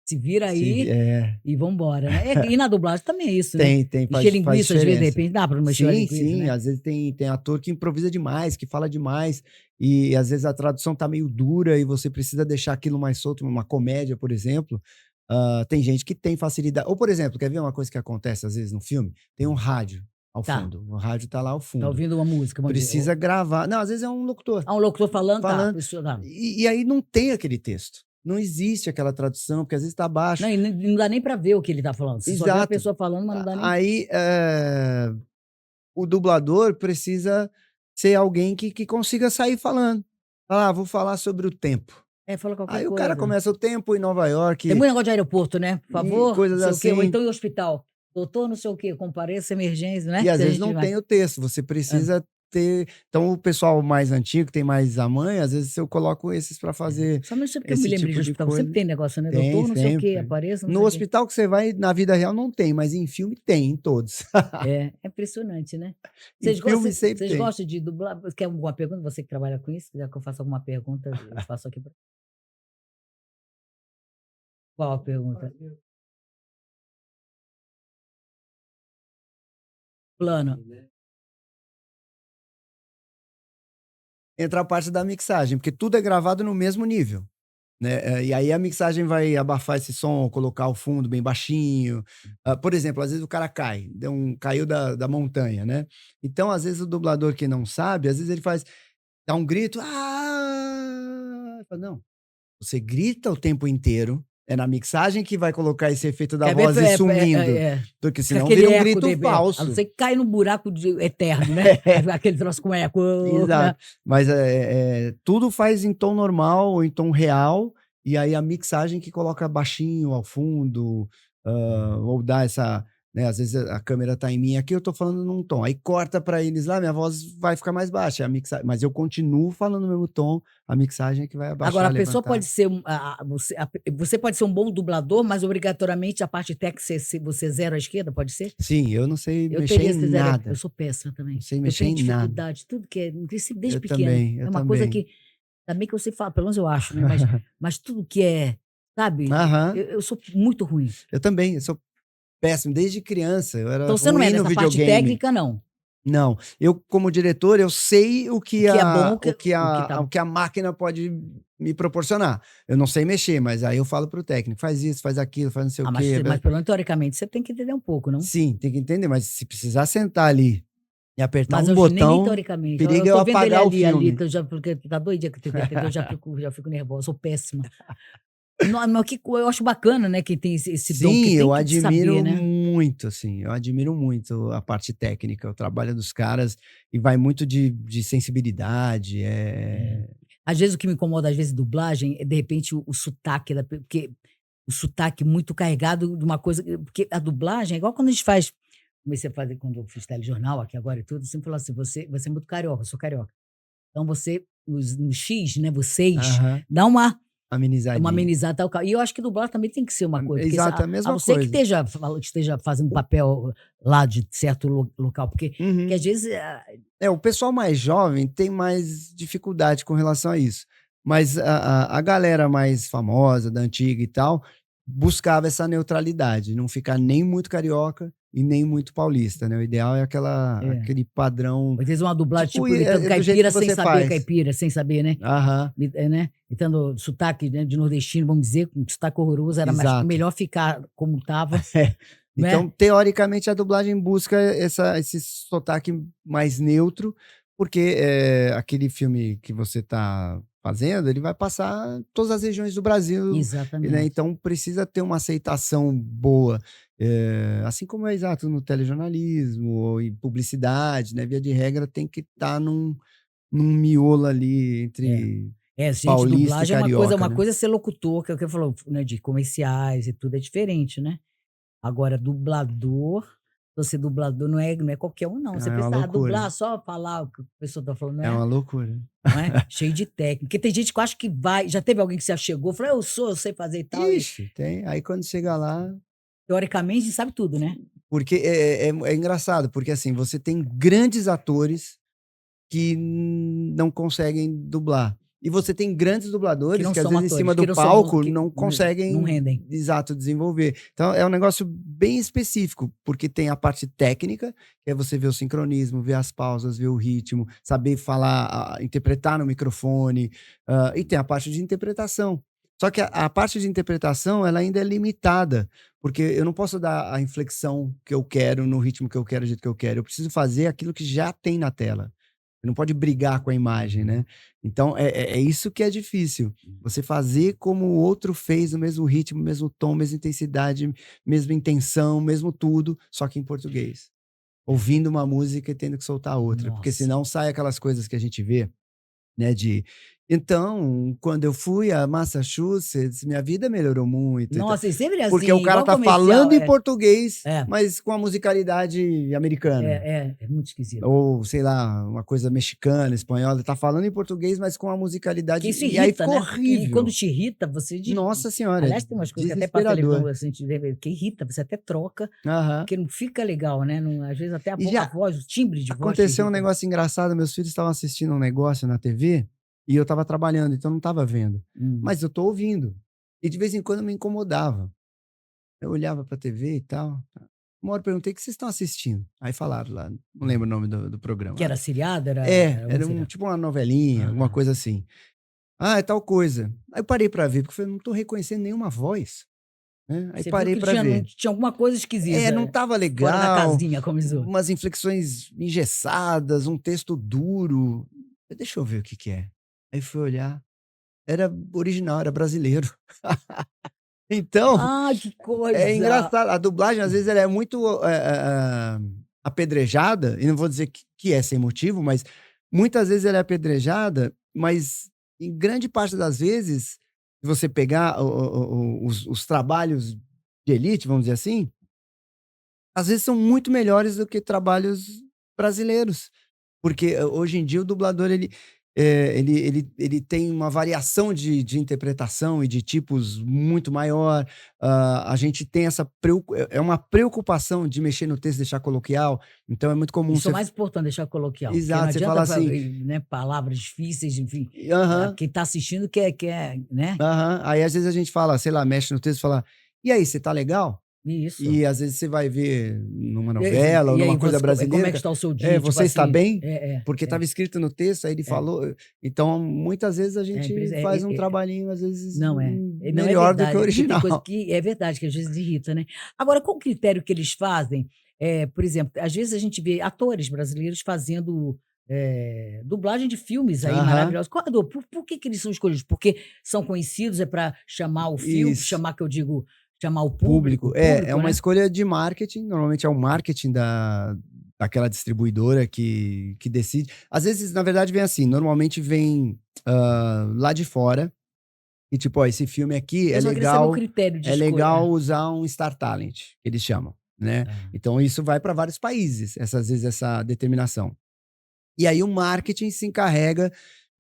se vira aí É. e vambora, né? E na dublagem também é isso, né? Tem, Mexer faz linguiça, às vezes, de diferença. repente, dá pra não mexer a Sim, linguiça, sim, né? às vezes tem ator que improvisa demais, que fala demais, e às vezes a tradução tá meio dura e você precisa deixar aquilo mais solto, uma comédia, por exemplo. Tem gente que tem facilidade. Ou, por exemplo, quer ver uma coisa que acontece às vezes no filme? Tem um rádio ao Tá, fundo. O rádio tá lá ao tá fundo. ouvindo uma música, vamos dizer. Precisa gravar. Não, às vezes é um locutor Um locutor falando, tá, falando. pessoa, tá. E aí não tem aquele texto. Não existe aquela tradução, porque às vezes tá baixo. Não, e não dá nem pra ver o que ele tá falando. Você só vê a Exato. pessoa falando, mas não dá nem. Aí o dublador precisa ser alguém que consiga sair falando. Vou falar sobre o tempo. Fala qualquer Aí o cara coisa. começa o tempo em Nova Tem York muito negócio de aeroporto, né? Por e favor, não coisas sei o quê. Ou assim. então em hospital. Doutor, não sei o quê, compareça, emergência, né? E às Que a vezes gente não vai. tem o texto, você precisa ter. Então, o pessoal mais antigo, que tem mais a mãe, às vezes eu coloco esses para fazer Só não sei porque eu me esse lembrei de tipo de hospital. Sempre coisa. tem negócio, né? Tem, Doutor, não sei o quê, sempre. apareça, não No sei o quê. hospital que você vai, na vida real não tem, mas em filme tem, em todos. É impressionante, né? Em filme sempre Vocês tem. gostam de dublar? Quer alguma pergunta? Você que trabalha com isso, quiser que eu faça alguma pergunta, eu faço aqui. Qual a pergunta? Plano. Entra a parte da mixagem, porque tudo é gravado no mesmo nível, né? E aí a mixagem vai abafar esse som, colocar o fundo bem baixinho. Por exemplo, às vezes o cara caiu da montanha, né? Então, às vezes o dublador que não sabe, às vezes ele dá um grito, fala, não, você grita o tempo inteiro, é na mixagem que vai colocar esse efeito da Quer ver? voz ir sumindo, porque Fica senão aquele vira um eco grito a não falso. ser que cai no buraco eterno, né? Aquele troço com eco. Né? Exato. Mas tudo faz em tom normal ou em tom real, e aí a mixagem que coloca baixinho ao fundo, ou dá essa, né, às vezes a câmera tá em mim aqui, eu tô falando num tom, aí corta para eles lá, minha voz vai ficar mais baixa, mas eu continuo falando no mesmo tom, a mixagem é que vai abaixar, Agora, a pessoa levantar. pode ser. Você pode ser um bom dublador, mas obrigatoriamente a parte técnica você zero à esquerda, pode ser? Sim, eu não sei Eu mexer teria em esse zero. nada. Eu sou péssima também. Não sei Eu mexer tenho em nada. dificuldade, tudo que é. Desde Eu pequena. também, É eu uma coisa também. que. Também que você fala, pelo menos eu acho, né? Mas tudo que é. Sabe? Aham. Eu sou muito ruim. Eu também, eu sou péssimo, desde criança, eu era Então você não é ruim no dessa parte videogame. técnica, não. Não, eu como diretor, eu sei o que O que é bom, o que a máquina pode me proporcionar. Eu não sei mexer, mas aí eu falo para o técnico, faz isso, faz aquilo, faz não sei o Mas quê. pelo menos teoricamente você tem que entender um pouco, não? Sim, tem que entender, mas se precisar sentar ali e apertar Mas um eu nem botão, teoricamente. perigo é Eu eu tô vendo ele apagar o ali, filme. então porque tá doidinha que tenta entender, eu já fico nervosa, sou péssima. Não, mas eu acho bacana, né, quem tem esse dom, que Sim, tem eu que admiro saber, né? muito, assim, eu admiro muito a parte técnica, o trabalho dos caras, e vai muito de sensibilidade, Às vezes o que me incomoda, às vezes, dublagem, é de repente o sotaque, porque o sotaque muito carregado de uma coisa. Porque a dublagem é igual quando a gente faz. Comecei a fazer quando eu fiz telejornal aqui agora e tudo, sempre falou assim: você é muito carioca, eu sou carioca. Então você, no X, né, vocês, aham, dá uma amenizadinha. amenizada tal. E eu acho que dublar também tem que ser uma coisa. Porque Exato, a a mesma você que coisa. esteja fazendo papel lá de certo local, porque Uhum. às vezes. O pessoal mais jovem tem mais dificuldade com relação a isso. Mas a galera mais famosa, da antiga e tal, buscava essa neutralidade, não ficar nem muito carioca e nem muito paulista, né? O ideal é aquele padrão. Às vezes uma dublagem, Tipo, tipo, imitando do jeito caipira que sem você saber faz. caipira, sem saber, né? Aham, Né? Imitando sotaque, né, de nordestino, vamos dizer, com sotaque horroroso, era exato. melhor ficar como estava, Então, né? teoricamente, a dublagem busca esse sotaque mais neutro, porque aquele filme que você está fazendo, ele vai passar em todas as regiões do Brasil, né? Exatamente. Então, precisa ter uma aceitação boa. Assim como é exato no telejornalismo ou em publicidade, né? Via de regra, tem que estar num miolo ali entre Gente, paulista e dublagem é carioca, uma né? coisa é ser locutor, que é o que eu falou, né, de comerciais e tudo é diferente, né? Agora, dublador, você dublador não é qualquer um, não. Você É uma pensa, loucura. dublar, só falar o que a pessoa tá falando, É uma loucura. não é? Cheio de técnica. Porque tem gente que acha que vai. Já teve alguém que se achegou, falou, eu sei fazer e tal, e Ixi, tem. Aí quando chega lá, teoricamente sabe tudo, né? porque é engraçado, porque assim, você tem grandes atores que não conseguem dublar. E você tem grandes Que dubladores não que, às são vezes, em atores, cima que do não são bons, palco, que não não conseguem, rendem. exato, desenvolver. Então, é um negócio bem específico, porque tem a parte técnica, que é você ver o sincronismo, ver as pausas, ver o ritmo, saber falar, interpretar no microfone, e tem a parte de interpretação. Só que a parte de interpretação, ela ainda é limitada, porque eu não posso dar a inflexão que eu quero, no ritmo que eu quero, do jeito que eu quero. Eu preciso fazer aquilo que já tem na tela. Você não pode brigar com a imagem, né? Então, é isso que é difícil. Você fazer como o outro fez, no mesmo ritmo, mesmo tom, mesma intensidade, mesma intenção, mesmo tudo, só que em português. Ouvindo uma música e tendo que soltar outra. Porque Nossa. senão sai aquelas coisas que a gente vê, né? Então, quando eu fui a Massachusetts, minha vida melhorou muito e tal. Nossa, e sempre Porque o assim, cara igual tá comercial. falando em português, É, mas com a musicalidade americana. é muito esquisito. Ou, sei lá, uma coisa mexicana, espanhola, ele tá falando em português, mas com a Que musicalidade. isso E aí irrita, ficou né? E quando horrível. te irrita, você. Nossa senhora, é Aliás, tem umas coisas que até para televisão desesperador. assim, que irrita, você até troca, Aham. porque não fica legal, né? Às vezes até E a já voz, o timbre de voz te aconteceu um irrita. negócio engraçado, meus filhos estavam assistindo um negócio na TV e eu estava trabalhando, então não estava vendo. Hum. Mas eu tô ouvindo. E de vez em quando me incomodava. Eu olhava pra TV e tal. Uma hora eu perguntei: "O que vocês estão assistindo?" Aí falaram lá, não lembro o nome do programa. Que era seriado? Era um Era seriado. tipo uma novelinha, alguma Aham. coisa assim. "Ah, é tal coisa". Aí eu parei pra ver, porque eu falei: "Não tô reconhecendo nenhuma voz", né. Aí Você viu parei que pra não ver. tinha alguma coisa Não esquisita, estava fora da legal, casinha, como diz o outro. umas inflexões engessadas, um texto duro. Eu, "Deixa eu ver o que que é". Aí fui olhar, era original, era brasileiro. Então, Ah, que é coisa! engraçado, a dublagem às vezes ela é muito, apedrejada, e não vou dizer que é sem motivo, mas muitas vezes ela é apedrejada, mas em grande parte das vezes, se você pegar os trabalhos de elite, vamos dizer assim, às vezes são muito melhores do que trabalhos brasileiros. Porque, hoje em dia o dublador ele tem uma variação de interpretação e de tipos muito maior. A gente tem uma preocupação de mexer no texto, deixar coloquial, então é muito comum Isso é o você mais importante, deixar coloquial, porque não exato, você fala adianta assim né, palavras difíceis, enfim, aham, quem está assistindo quer, né? aham. Aí às vezes a gente fala, sei lá, mexe no texto e fala: "E aí, você tá legal?" Isso. E às vezes você vai ver numa E aí novela ou e aí numa coisa você como é que brasileira, está o seu dia? Tipo "Você está assim, bem?" Porque estava escrito no texto, aí ele é. falou. Então, muitas vezes a É gente impres é faz um é trabalhinho, às vezes, não é. Não, é melhor do que o verdade, porque tem coisa original. que é verdade, que às vezes irrita, né. Agora, qual o critério que eles fazem? Por exemplo, às vezes a gente vê atores brasileiros fazendo, dublagem de filmes aí Aham, maravilhosos. Qual por que que eles são escolhidos? Porque são conhecidos, é para chamar o filme isso. chamar que eu digo, chamar o Público. É público, uma né. escolha de marketing, normalmente é o marketing daquela distribuidora que decide. Às vezes, na verdade, vem assim, normalmente vem, lá de fora, e tipo: "Ó, esse filme aqui Eu só queria saber o critério de é escolha. legal usar um Star Talent", que eles chamam, né. Ah. Então isso vai para vários países, às vezes, essa determinação. E aí o marketing se encarrega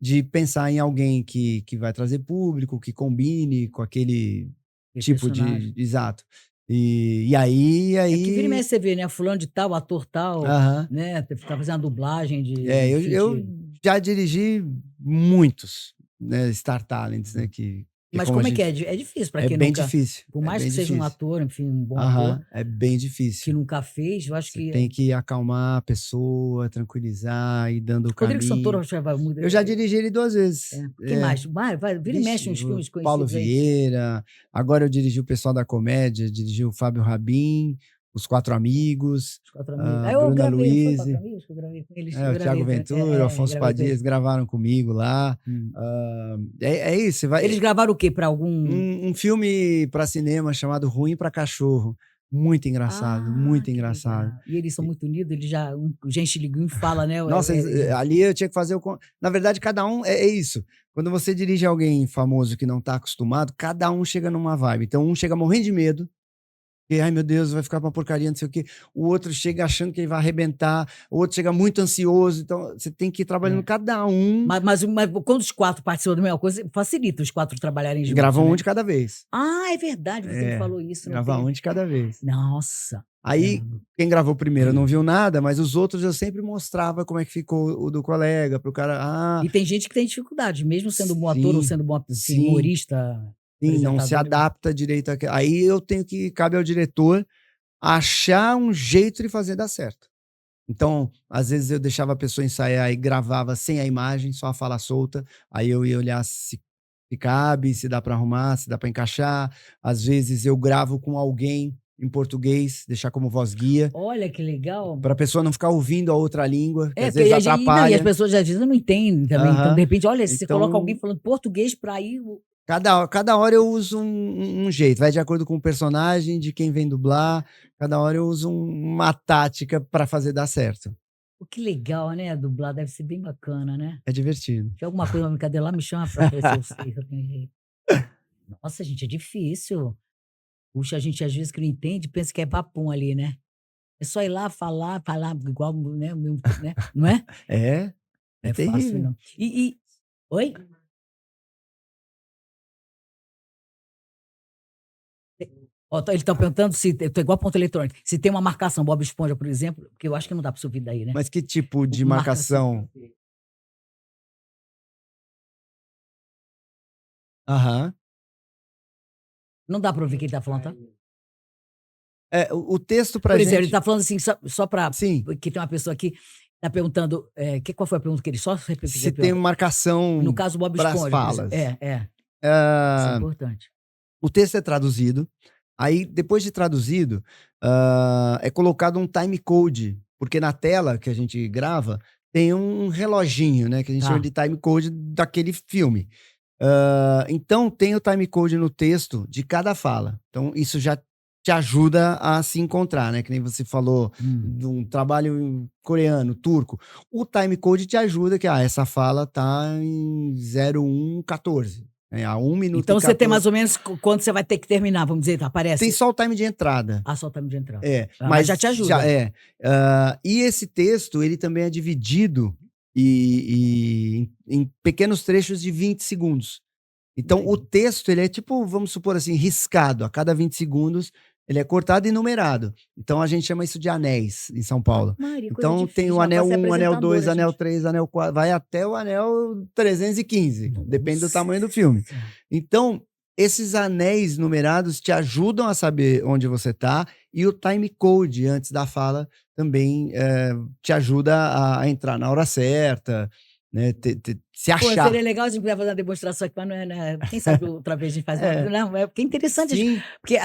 de pensar em alguém que vai trazer público, que combine com aquele Aquele tipo personagem. de exato. E É porque vira e aí mexe você vê, né, fulano de tal, ator tal, aham. né, tá fazendo a dublagem É, eu enfim, já dirigi muitos, né, Star Talents, né, que Mas como a como é que gente... é? É difícil para É quem bem nunca. difícil. Por É mais bem que seja um difícil. ator, enfim, um bom Aham, ator, é bem que difícil. nunca fez, eu acho Você que. tem que acalmar a pessoa, tranquilizar, ir dando o Rodrigo Santoro caminho. já vai muito. Eu já dirigi ele 2 vezes. Quem mais? Vira e mexe Vixe, uns o filmes Paulo conhecidos aí. Vieira, agora eu dirigi o pessoal da comédia, dirigi o Fábio Rabin, Os Quatro Amigos, Os Quatro Amigos. Aí eu Bruna gravei, não foi Luiz, Quatro Amigos que eu gravei com eles? Eu o Thiago gravei também. Ventura, o Afonso Gravei com Padilha, eles eles. gravaram comigo lá. Hum. É isso, vai. Eles gravaram o quê? Para algum. Um filme para cinema chamado Ruim para Cachorro. Muito engraçado, muito Que engraçado. legal. E eles são muito unidos, eles já. Gente liga e fala, né? Nossa, ali eu tinha que fazer o. Na verdade, cada um é isso. Quando você dirige alguém famoso que não tá acostumado, cada um chega numa vibe. Então, um chega morrendo de medo, e ai meu Deus, vai ficar uma porcaria, não sei o quê. O outro chega achando que ele vai arrebentar, o outro chega muito ansioso. Então, você tem que ir trabalhando cada um. Mas quando os 4 participam da mesma coisa, facilita os 4 trabalharem juntos. Gravam né? um de cada vez. É verdade, você me falou isso. Gravar um de cada vez. Nossa. Aí, quem gravou primeiro não viu nada, mas os outros eu sempre mostrava como é que ficou o do colega, pro cara. E tem gente que tem dificuldade, mesmo sendo bom ator ou sendo bom sim. humorista. Sim, não se adapta direito. Aí eu tenho que, cabe ao diretor achar um jeito de fazer dar certo. Então, às vezes eu deixava a pessoa ensaiar e gravava sem a imagem, só a fala solta. Aí eu ia olhar se cabe, se dá para arrumar, se dá para encaixar. Às vezes eu gravo com alguém em português, deixar como voz guia. Olha que legal. Para a pessoa não ficar ouvindo a outra língua, que às porque vezes atrapalha. E as pessoas às vezes não entendem também. Então, de repente, olha, se você coloca alguém falando português para ir. Cada hora eu uso um jeito, vai de acordo com o personagem, de quem vem dublar. Cada hora eu uso uma tática para fazer dar certo. Que legal, né? Dublar deve ser bem bacana, né? É divertido. Se alguma coisa, uma brincadeira lá, me chama para ver se eu sei, se eu tenho jeito. Nossa, gente, é difícil. Puxa, a gente às vezes que não entende, pensa que é papum ali, né? É só ir lá falar igual, né? Não é? É fácil, terrível. não. Oi? Eles estão perguntando se. Eu tô igual ponto eletrônico. Se tem uma marcação, Bob Esponja, por exemplo, porque eu acho que não dá para subir daí, né? Mas que tipo de marcação? Aham. Não dá para ouvir quem está falando, tá? O texto pra Por exemplo, gente... ele está falando assim, só para. Sim. Que tem uma pessoa aqui, está perguntando. Qual foi a pergunta que ele só repetiu? Se tem marcação. No caso, Bob pras Esponja. falas. Isso é importante. O texto é traduzido. Aí, depois de traduzido, é colocado um time code, porque na tela que a gente grava tem um reloginho, né, que a gente chama de time code daquele filme. Então, tem o time code no texto de cada fala. Então, isso já te ajuda a se encontrar, né? Que nem você falou de um trabalho coreano, turco. O time code te ajuda que essa fala tá em 0114. A 1 minuto então e 14. Você tem mais ou menos quando você vai ter que terminar, vamos dizer, aparece? Tem só o time de entrada. Só o time de entrada. Mas já te ajuda. E esse texto, ele também é dividido em pequenos trechos de 20 segundos. Então, o texto, ele é tipo, vamos supor assim, riscado. A cada 20 segundos, ele é cortado e numerado. Então, a gente chama isso de anéis em São Paulo. Maria, então, tem o anel 1, anel 2, anel 3, anel 4, vai até o anel 315. Nossa. Depende do tamanho do filme. Então, esses anéis numerados te ajudam a saber onde você está, e o time code antes da fala também te ajuda a entrar na hora certa, né, se achar. Seria legal a gente poder fazer uma demonstração aqui, mas não é, né? Quem sabe outra vez a gente faz não, porque é interessante. Sim. Porque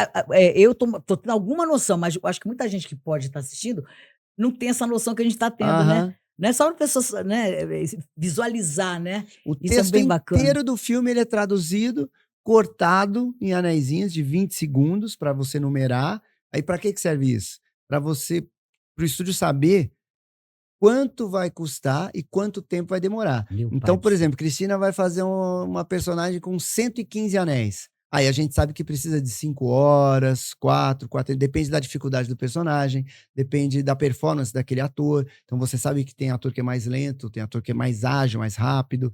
eu tô tendo alguma noção, mas eu acho que muita gente que pode estar assistindo não tem essa noção que a gente está tendo, né? Não é só para pessoas, né, visualizar, né? O Isso texto é bem bacana. inteiro do filme ele é traduzido, cortado em anéisinhos de 20 segundos para você numerar. Aí para que serve isso? Para o estúdio saber quanto vai custar e quanto tempo vai demorar. Então, por exemplo, Cristina vai fazer uma personagem com 115 anéis. Aí a gente sabe que precisa de 5 horas, 4, depende da dificuldade do personagem, depende da performance daquele ator. Então, você sabe que tem ator que é mais lento, tem ator que é mais ágil, mais rápido.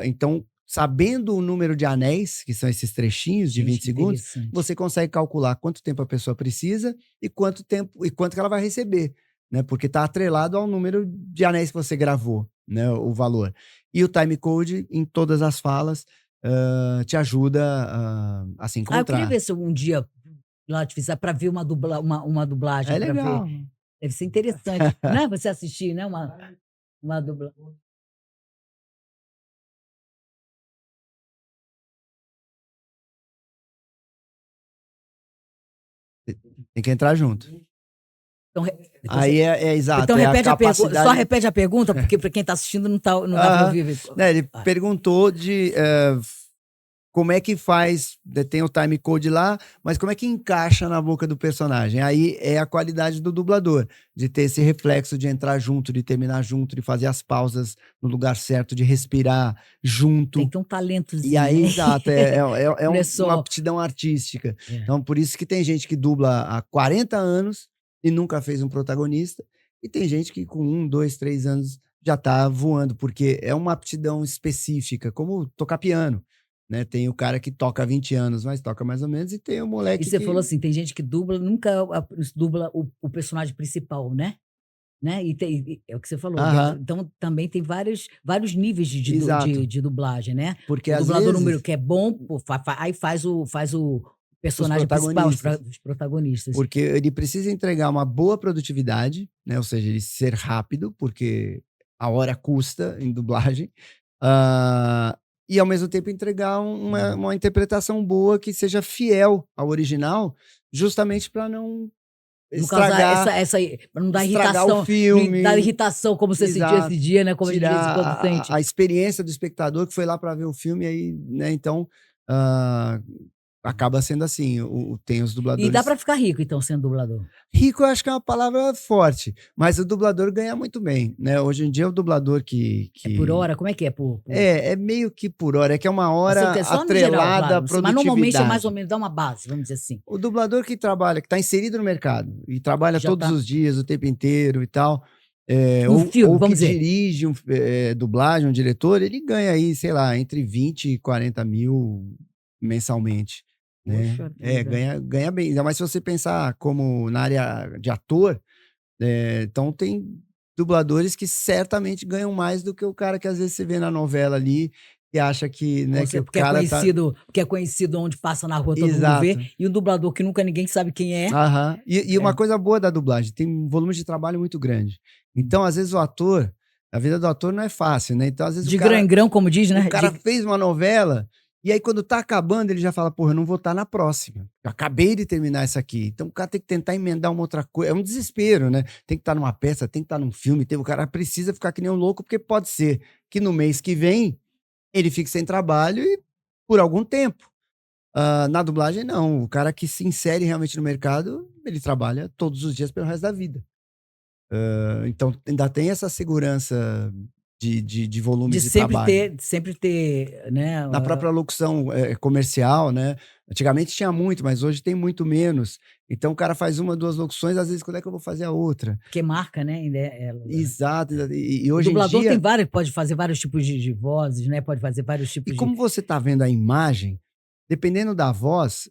Então, sabendo o número de anéis, que são esses trechinhos de 20 segundos, você consegue calcular quanto tempo a pessoa precisa e quanto que ela vai receber. Né, porque está atrelado ao número de anéis que você gravou, né, o valor. E o time code em todas as falas te ajuda a se Ah, eu queria encontrar. ver se um dia lá te fizer para ver uma dublagem É para ver. legal. Deve ser interessante, né? Você assistir, né? Uma dublagem. Tem que entrar junto. Então, Aí exato, então é a repete a pergunta. Só capacidade. repete a pergunta, porque para quem está assistindo não dá para Aham. ouvir. Né, ele Vai. perguntou como é que faz, tem o time code lá, mas como é que encaixa na boca do personagem? Aí é a qualidade do dublador, de ter esse reflexo de entrar junto, de terminar junto, de fazer as pausas no lugar certo, de respirar Tem junto. que ter um talentozinho, E aí, né? exato, Não é uma só. aptidão artística. É. Então, por isso que tem gente que dubla há 40 anos e nunca fez um protagonista, e tem gente que com 1, 2, 3 anos já tá voando, porque é uma aptidão específica, como tocar piano, né? Tem o cara que toca há 20 anos, mas toca mais ou menos, e tem o E moleque você falou que... assim, tem gente que dubla, nunca dubla o personagem principal, né? É o que você falou. Aham, Então, também tem vários níveis exato. de dublagem, né? Porque O às dublador número vezes, que é bom, pô, aí faz o os personagem principal, protagonistas, os protagonistas. porque ele precisa entregar uma boa produtividade, né? Ou seja, ele ser rápido, porque a hora custa em dublagem, e ao mesmo tempo entregar uma interpretação boa que seja fiel ao original, justamente para não Não causar estragar, pra não dar estragar o irritação, não dar filme, irritação como você sentiu esse exato, dia, né? Como a gente de vez em tirar quando sente. a experiência do espectador que foi lá para ver o filme, aí, né? Então, ah, acaba sendo assim, tem os E dá dubladores. pra ficar rico, então, sendo dublador. Rico eu acho que é uma palavra forte, mas o dublador ganha muito bem, né? Hoje em dia o dublador É por hora? Como é que é? é meio que por hora, é que é uma Assim, hora só no geral, atrelada à claro. Mas normalmente é mais ou produtividade. menos, dá uma base, vamos dizer assim. O dublador que trabalha, que está inserido no mercado e trabalha Já todos tá os dias, o tempo inteiro e tal, um filme, ou que vamos dizer. dirige dublagem, um diretor, ele ganha aí, sei lá, entre 20 e 40 mil mensalmente, né? Poxa vida. Ganha bem. Ainda mais se você pensar como na área de ator, então tem dubladores que certamente ganham mais do que o cara que às vezes você vê na novela ali e acha que, né, que o cara tá... Porque é conhecido onde passa na rua, todo mundo vê. Exato. E um dublador que nunca ninguém sabe quem é. Aham. E uma É. coisa boa da dublagem, tem um volume de trabalho muito grande. Então, às vezes, a vida do ator não é fácil, né? Então, às vezes, De grão em grão, como diz, né? o cara fez uma novela, e aí, quando tá acabando, ele já fala, porra, eu não vou estar na próxima. Eu acabei de terminar essa aqui. Então, o cara tem que tentar emendar uma outra coisa. É um desespero, né? Tem que estar numa peça, tem que estar num filme. O cara precisa ficar que nem um louco, porque pode ser que no mês que vem ele fique sem trabalho e por algum tempo. Na dublagem, não. O cara que se insere realmente no mercado, ele trabalha todos os dias pelo resto da vida. Então, ainda tem essa segurança de volume de trabalho. sempre ter, né? Na própria locução comercial, né? Antigamente tinha muito, mas hoje tem muito menos. Então, o cara faz 1, 2 locuções, às vezes, quando é que eu vou fazer a outra? Porque marca, né? Exato. E O hoje em dublador dia... pode fazer vários tipos de vozes, né? Pode fazer vários E tipos de. como você está vendo a imagem, dependendo da voz,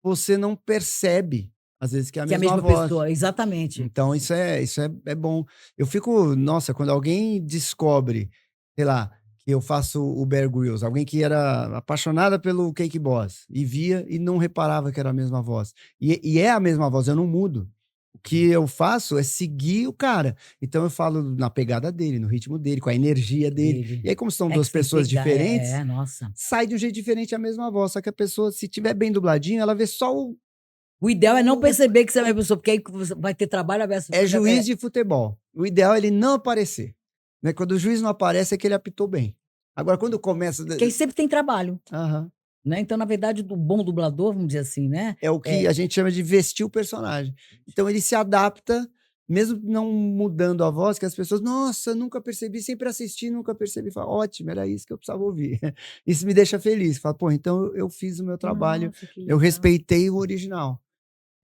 você não percebe, às vezes, que é a Que é a mesma mesma voz. pessoa, exatamente. Então, isso é bom. Eu fico, nossa, quando alguém descobre, sei lá, que eu faço o Bear Grylls, alguém que era apaixonada pelo Cake Boss e via e não reparava que era a mesma voz. E é a mesma voz, eu não mudo. O que eu faço é seguir o cara. Então eu falo na pegada dele, no ritmo dele, com a energia dele. E aí, como são É duas que tem que pessoas pegar, diferentes, nossa. sai de um jeito diferente a mesma voz. Só que a pessoa, se tiver bem dubladinho, ela vê só O ideal é não perceber que você é a mesma pessoa, porque aí você vai ter trabalho aberto. é juiz de futebol. O ideal é ele não aparecer. Né? Quando o juiz não aparece, é que ele apitou bem. Agora, quando começa... Porque aí sempre tem trabalho. Aham. Né? Então, na verdade, do bom dublador, vamos dizer assim, né? É o que a gente chama de vestir o personagem. Então, ele se adapta, mesmo não mudando a voz, que as pessoas, nossa, nunca percebi, sempre assisti, nunca percebi. Fala, ótimo, era isso que eu precisava ouvir. Isso me deixa feliz. Fala, pô, então eu fiz o meu trabalho, Nossa, que eu legal. respeitei o original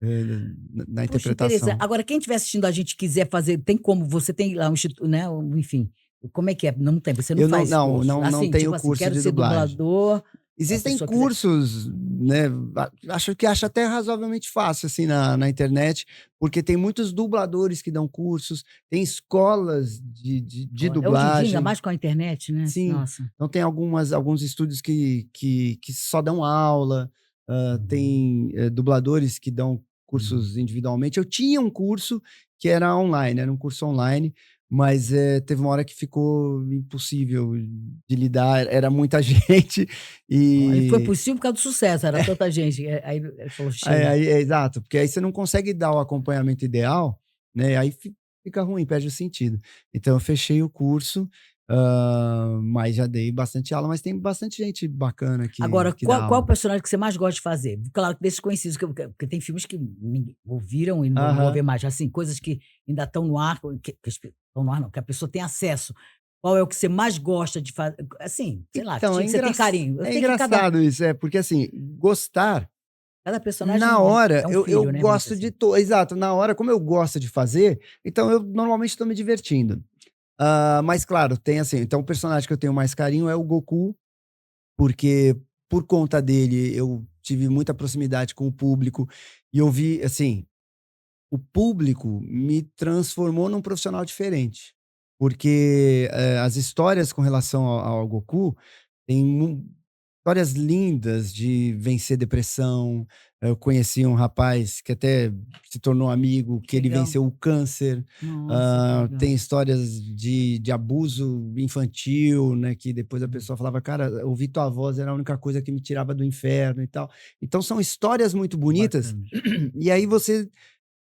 na Poxa, interpretação. interessante. Agora, quem estiver assistindo a gente quiser fazer, tem como? Você tem lá um instituto, né? Enfim, como é que é? Não tem, você não Eu faz curso. não Assim, tenho tipo assim, curso quero de ser dublagem. dublador. Existem pessoa quiser. cursos, né? Acho até razoavelmente fácil assim na internet, porque tem muitos dubladores que dão cursos, tem escolas de Olha, hoje em dia, ainda dublagem. mais com a internet, né? Sim, Nossa. então tem alguns estúdios que só dão aula, tem dubladores que dão cursos individualmente. Eu tinha um curso que era online, era um curso online, mas teve uma hora que ficou impossível de lidar, era muita gente E foi e possível por causa do sucesso, era tanta gente. Aí ele falou, chega. exato, porque aí você não consegue dar o acompanhamento ideal, né? Aí fica ruim, perde o sentido. Então eu fechei o curso, mas já dei bastante aula, mas tem bastante gente bacana Agora, que dá qual o aula. personagem que você mais gosta de fazer? Claro, desses conhecidos, porque tem filmes que ninguém ouviram e não vão Aham. ver mais. Assim, coisas que ainda estão no ar, estão no ar, não, que a pessoa tem acesso. Qual é o que você mais gosta de fazer? Assim, sei lá, Então, você tem carinho. Eu é sei que engraçado isso, porque assim, gostar, cada na personagem hora, é um eu filho, né? Vamos gosto dizer de assim. exato, na hora, como eu gosto de fazer, então eu normalmente estou me divertindo. Mas claro, tem assim, então o personagem que eu tenho mais carinho é o Goku, porque por conta dele eu tive muita proximidade com o público e eu vi, assim, o público me transformou num profissional diferente. Porque as histórias com relação ao Goku têm histórias lindas de vencer depressão. Eu conheci um rapaz que até se tornou amigo, que Que ele legal. venceu o câncer. Nossa, que legal. Tem histórias de abuso infantil, né? Que depois a Uhum. pessoa falava, cara, ouvir tua voz era a única coisa que me tirava do inferno e tal. Então são histórias muito bonitas. Bacana. E aí você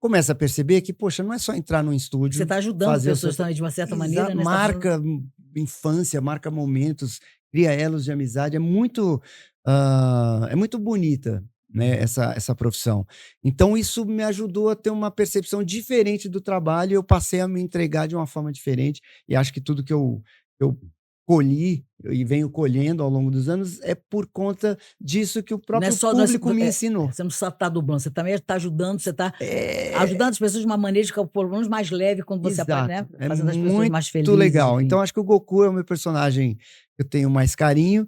começa a perceber que, poxa, não é só entrar num Você estúdio, está ajudando fazer o seu pessoas também, de uma certa maneira, né? Você tá fazendo... marca infância, marca momentos, cria elos de amizade, é muito bonita, né, Uhum. essa profissão. Então isso me ajudou a ter uma percepção diferente do trabalho e eu passei a me entregar de uma forma diferente e acho que tudo que eu colhi e venho colhendo ao longo dos anos é por conta disso que o Não é próprio só, público me ensinou. você não só está dublando, você também está ajudando, você está É, ajudando as pessoas de uma maneira de ficar pelo menos mais leve quando você aparece, exato, né? é Fazendo as pessoas mais muito felizes, legal. enfim. Então acho que o Goku é o meu personagem que eu tenho mais carinho.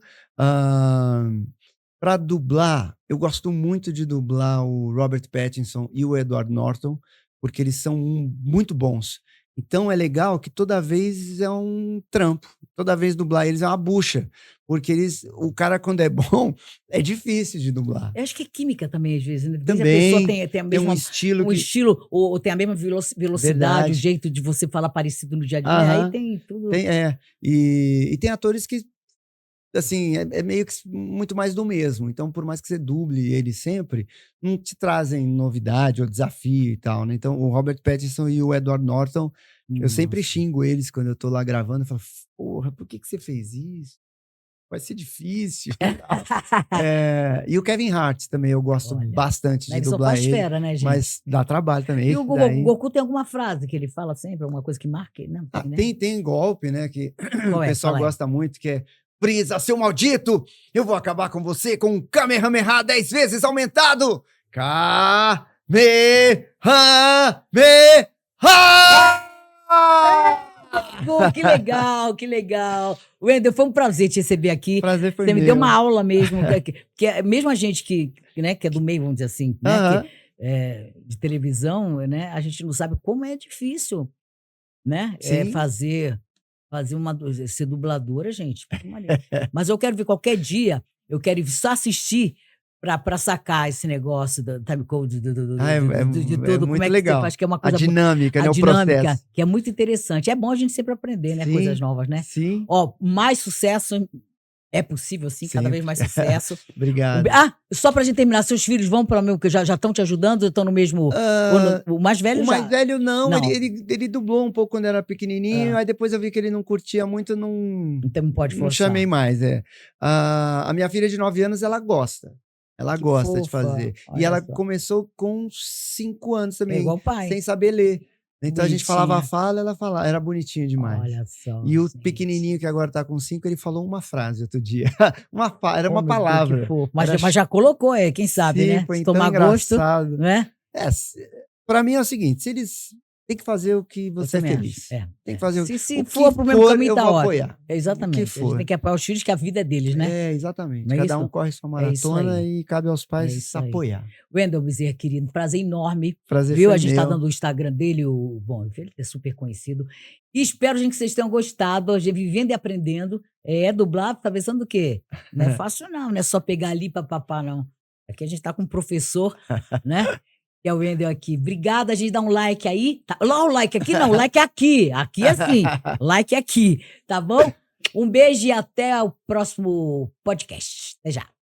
Para dublar, eu gosto muito de dublar o Robert Pattinson e o Edward Norton, porque eles são muito bons. Então é legal que toda vez é um trampo, toda vez dublar eles é uma bucha, porque o cara quando é bom, é difícil de dublar. Eu acho que é química também, às vezes, né? Às vezes a pessoa Também tem a tem um mesma, estilo um que estilo, ou tem a mesma velocidade, o verdade. jeito de você falar parecido no dia a dia, né? Aí Aham. tem tudo. Tem, e tem atores que, assim, é meio que muito mais do mesmo. Então, por mais que você duble ele sempre, não te trazem novidade ou desafio e tal, né? Então, o Robert Pattinson e o Edward Norton, eu sempre Nossa. xingo eles quando eu tô lá gravando. Eu falo, porra, por que você fez isso? Vai ser difícil e tal. E o Kevin Hart também, eu gosto Olha, bastante né, de eles são quase dublar ele, fera, né, gente? mas dá trabalho também. E o Esse daí. Goku tem alguma frase que ele fala sempre, alguma coisa que marca ele? Não tem, né? Tem golpe, né, que o Qual é? pessoal Fala aí. gosta muito, que é Frieza, seu maldito! Eu vou acabar com você com um Kamehameha 10 vezes aumentado! Kamehameha! Pô, que legal, que legal. Wendel, foi um prazer te receber aqui. Prazer foi Você me deu uma meu. aula mesmo, mesmo a gente né, que é do meio, vamos dizer assim, né, Aham. de televisão, né, a gente não sabe como é difícil, né, Sim. fazer ser dubladora, gente, pelo amor de Deus. Mas eu quero ver qualquer dia, eu quero ir só assistir para sacar esse negócio do time code, de É tudo, como muito é que você legal. faz, que é uma A coisa dinâmica, a né, o dinâmica, processo. que é muito interessante. É bom a gente sempre aprender, né, coisas Sim, novas, né. sim, Ó, mais sucesso é possível sim, cada vez sempre. mais sucesso. Obrigado. Só pra gente terminar, seus filhos vão para o meu que já estão te ajudando, estão no mesmo ou Ah, o mais velho o mais já velho não, não, ele dublou um pouco quando era pequenininho, hã, aí depois eu vi que ele não curtia muito, então não pode não chamei forçar. mais, a minha filha de 9 anos, ela Que gosta de fofa, fazer. E olha ela só. começou com 5 anos É também, igual o pai, sem saber ler. que Então a gente falava a bonitinha. fala, ela falava, era bonitinho demais. Olha só, E o gente. pequenininho que agora tá com 5, ele falou uma frase outro dia, era Oh, uma meu Deus, que palavra, fofo. era Mas já colocou, quem sabe, sim, né, foi se tão tomar gosto, engraçado. né. É, para mim é o seguinte, se eles tem que fazer o que você é também feliz. acho. Tem que fazer o Se que for pro mesmo caminho, eu tá vou ótimo. apoiar. Exatamente. A for. gente tem que apoiar os filhos, que a vida é deles, né? É, exatamente. Não é Cada isso? um corre sua É isso maratona aí. e cabe aos É pais isso aí. apoiar. Wendel Bezerra, querido, prazer enorme. Prazer Viu? foi A gente tá meu. dando o Instagram dele, bom, ele é super conhecido. E espero, gente, que vocês tenham gostado. A gente vivendo e aprendendo. Dublar, tá pensando o quê? Não é fácil, não é só pegar ali papapá, não. Aqui a gente tá com um professor, né? Que é o Wendel aqui. Obrigada, a gente dá um like aí. Tá? Lá o like aqui, não, o like é aqui. Aqui é assim, like é aqui, tá bom? Um beijo e até o próximo podcast. Até já.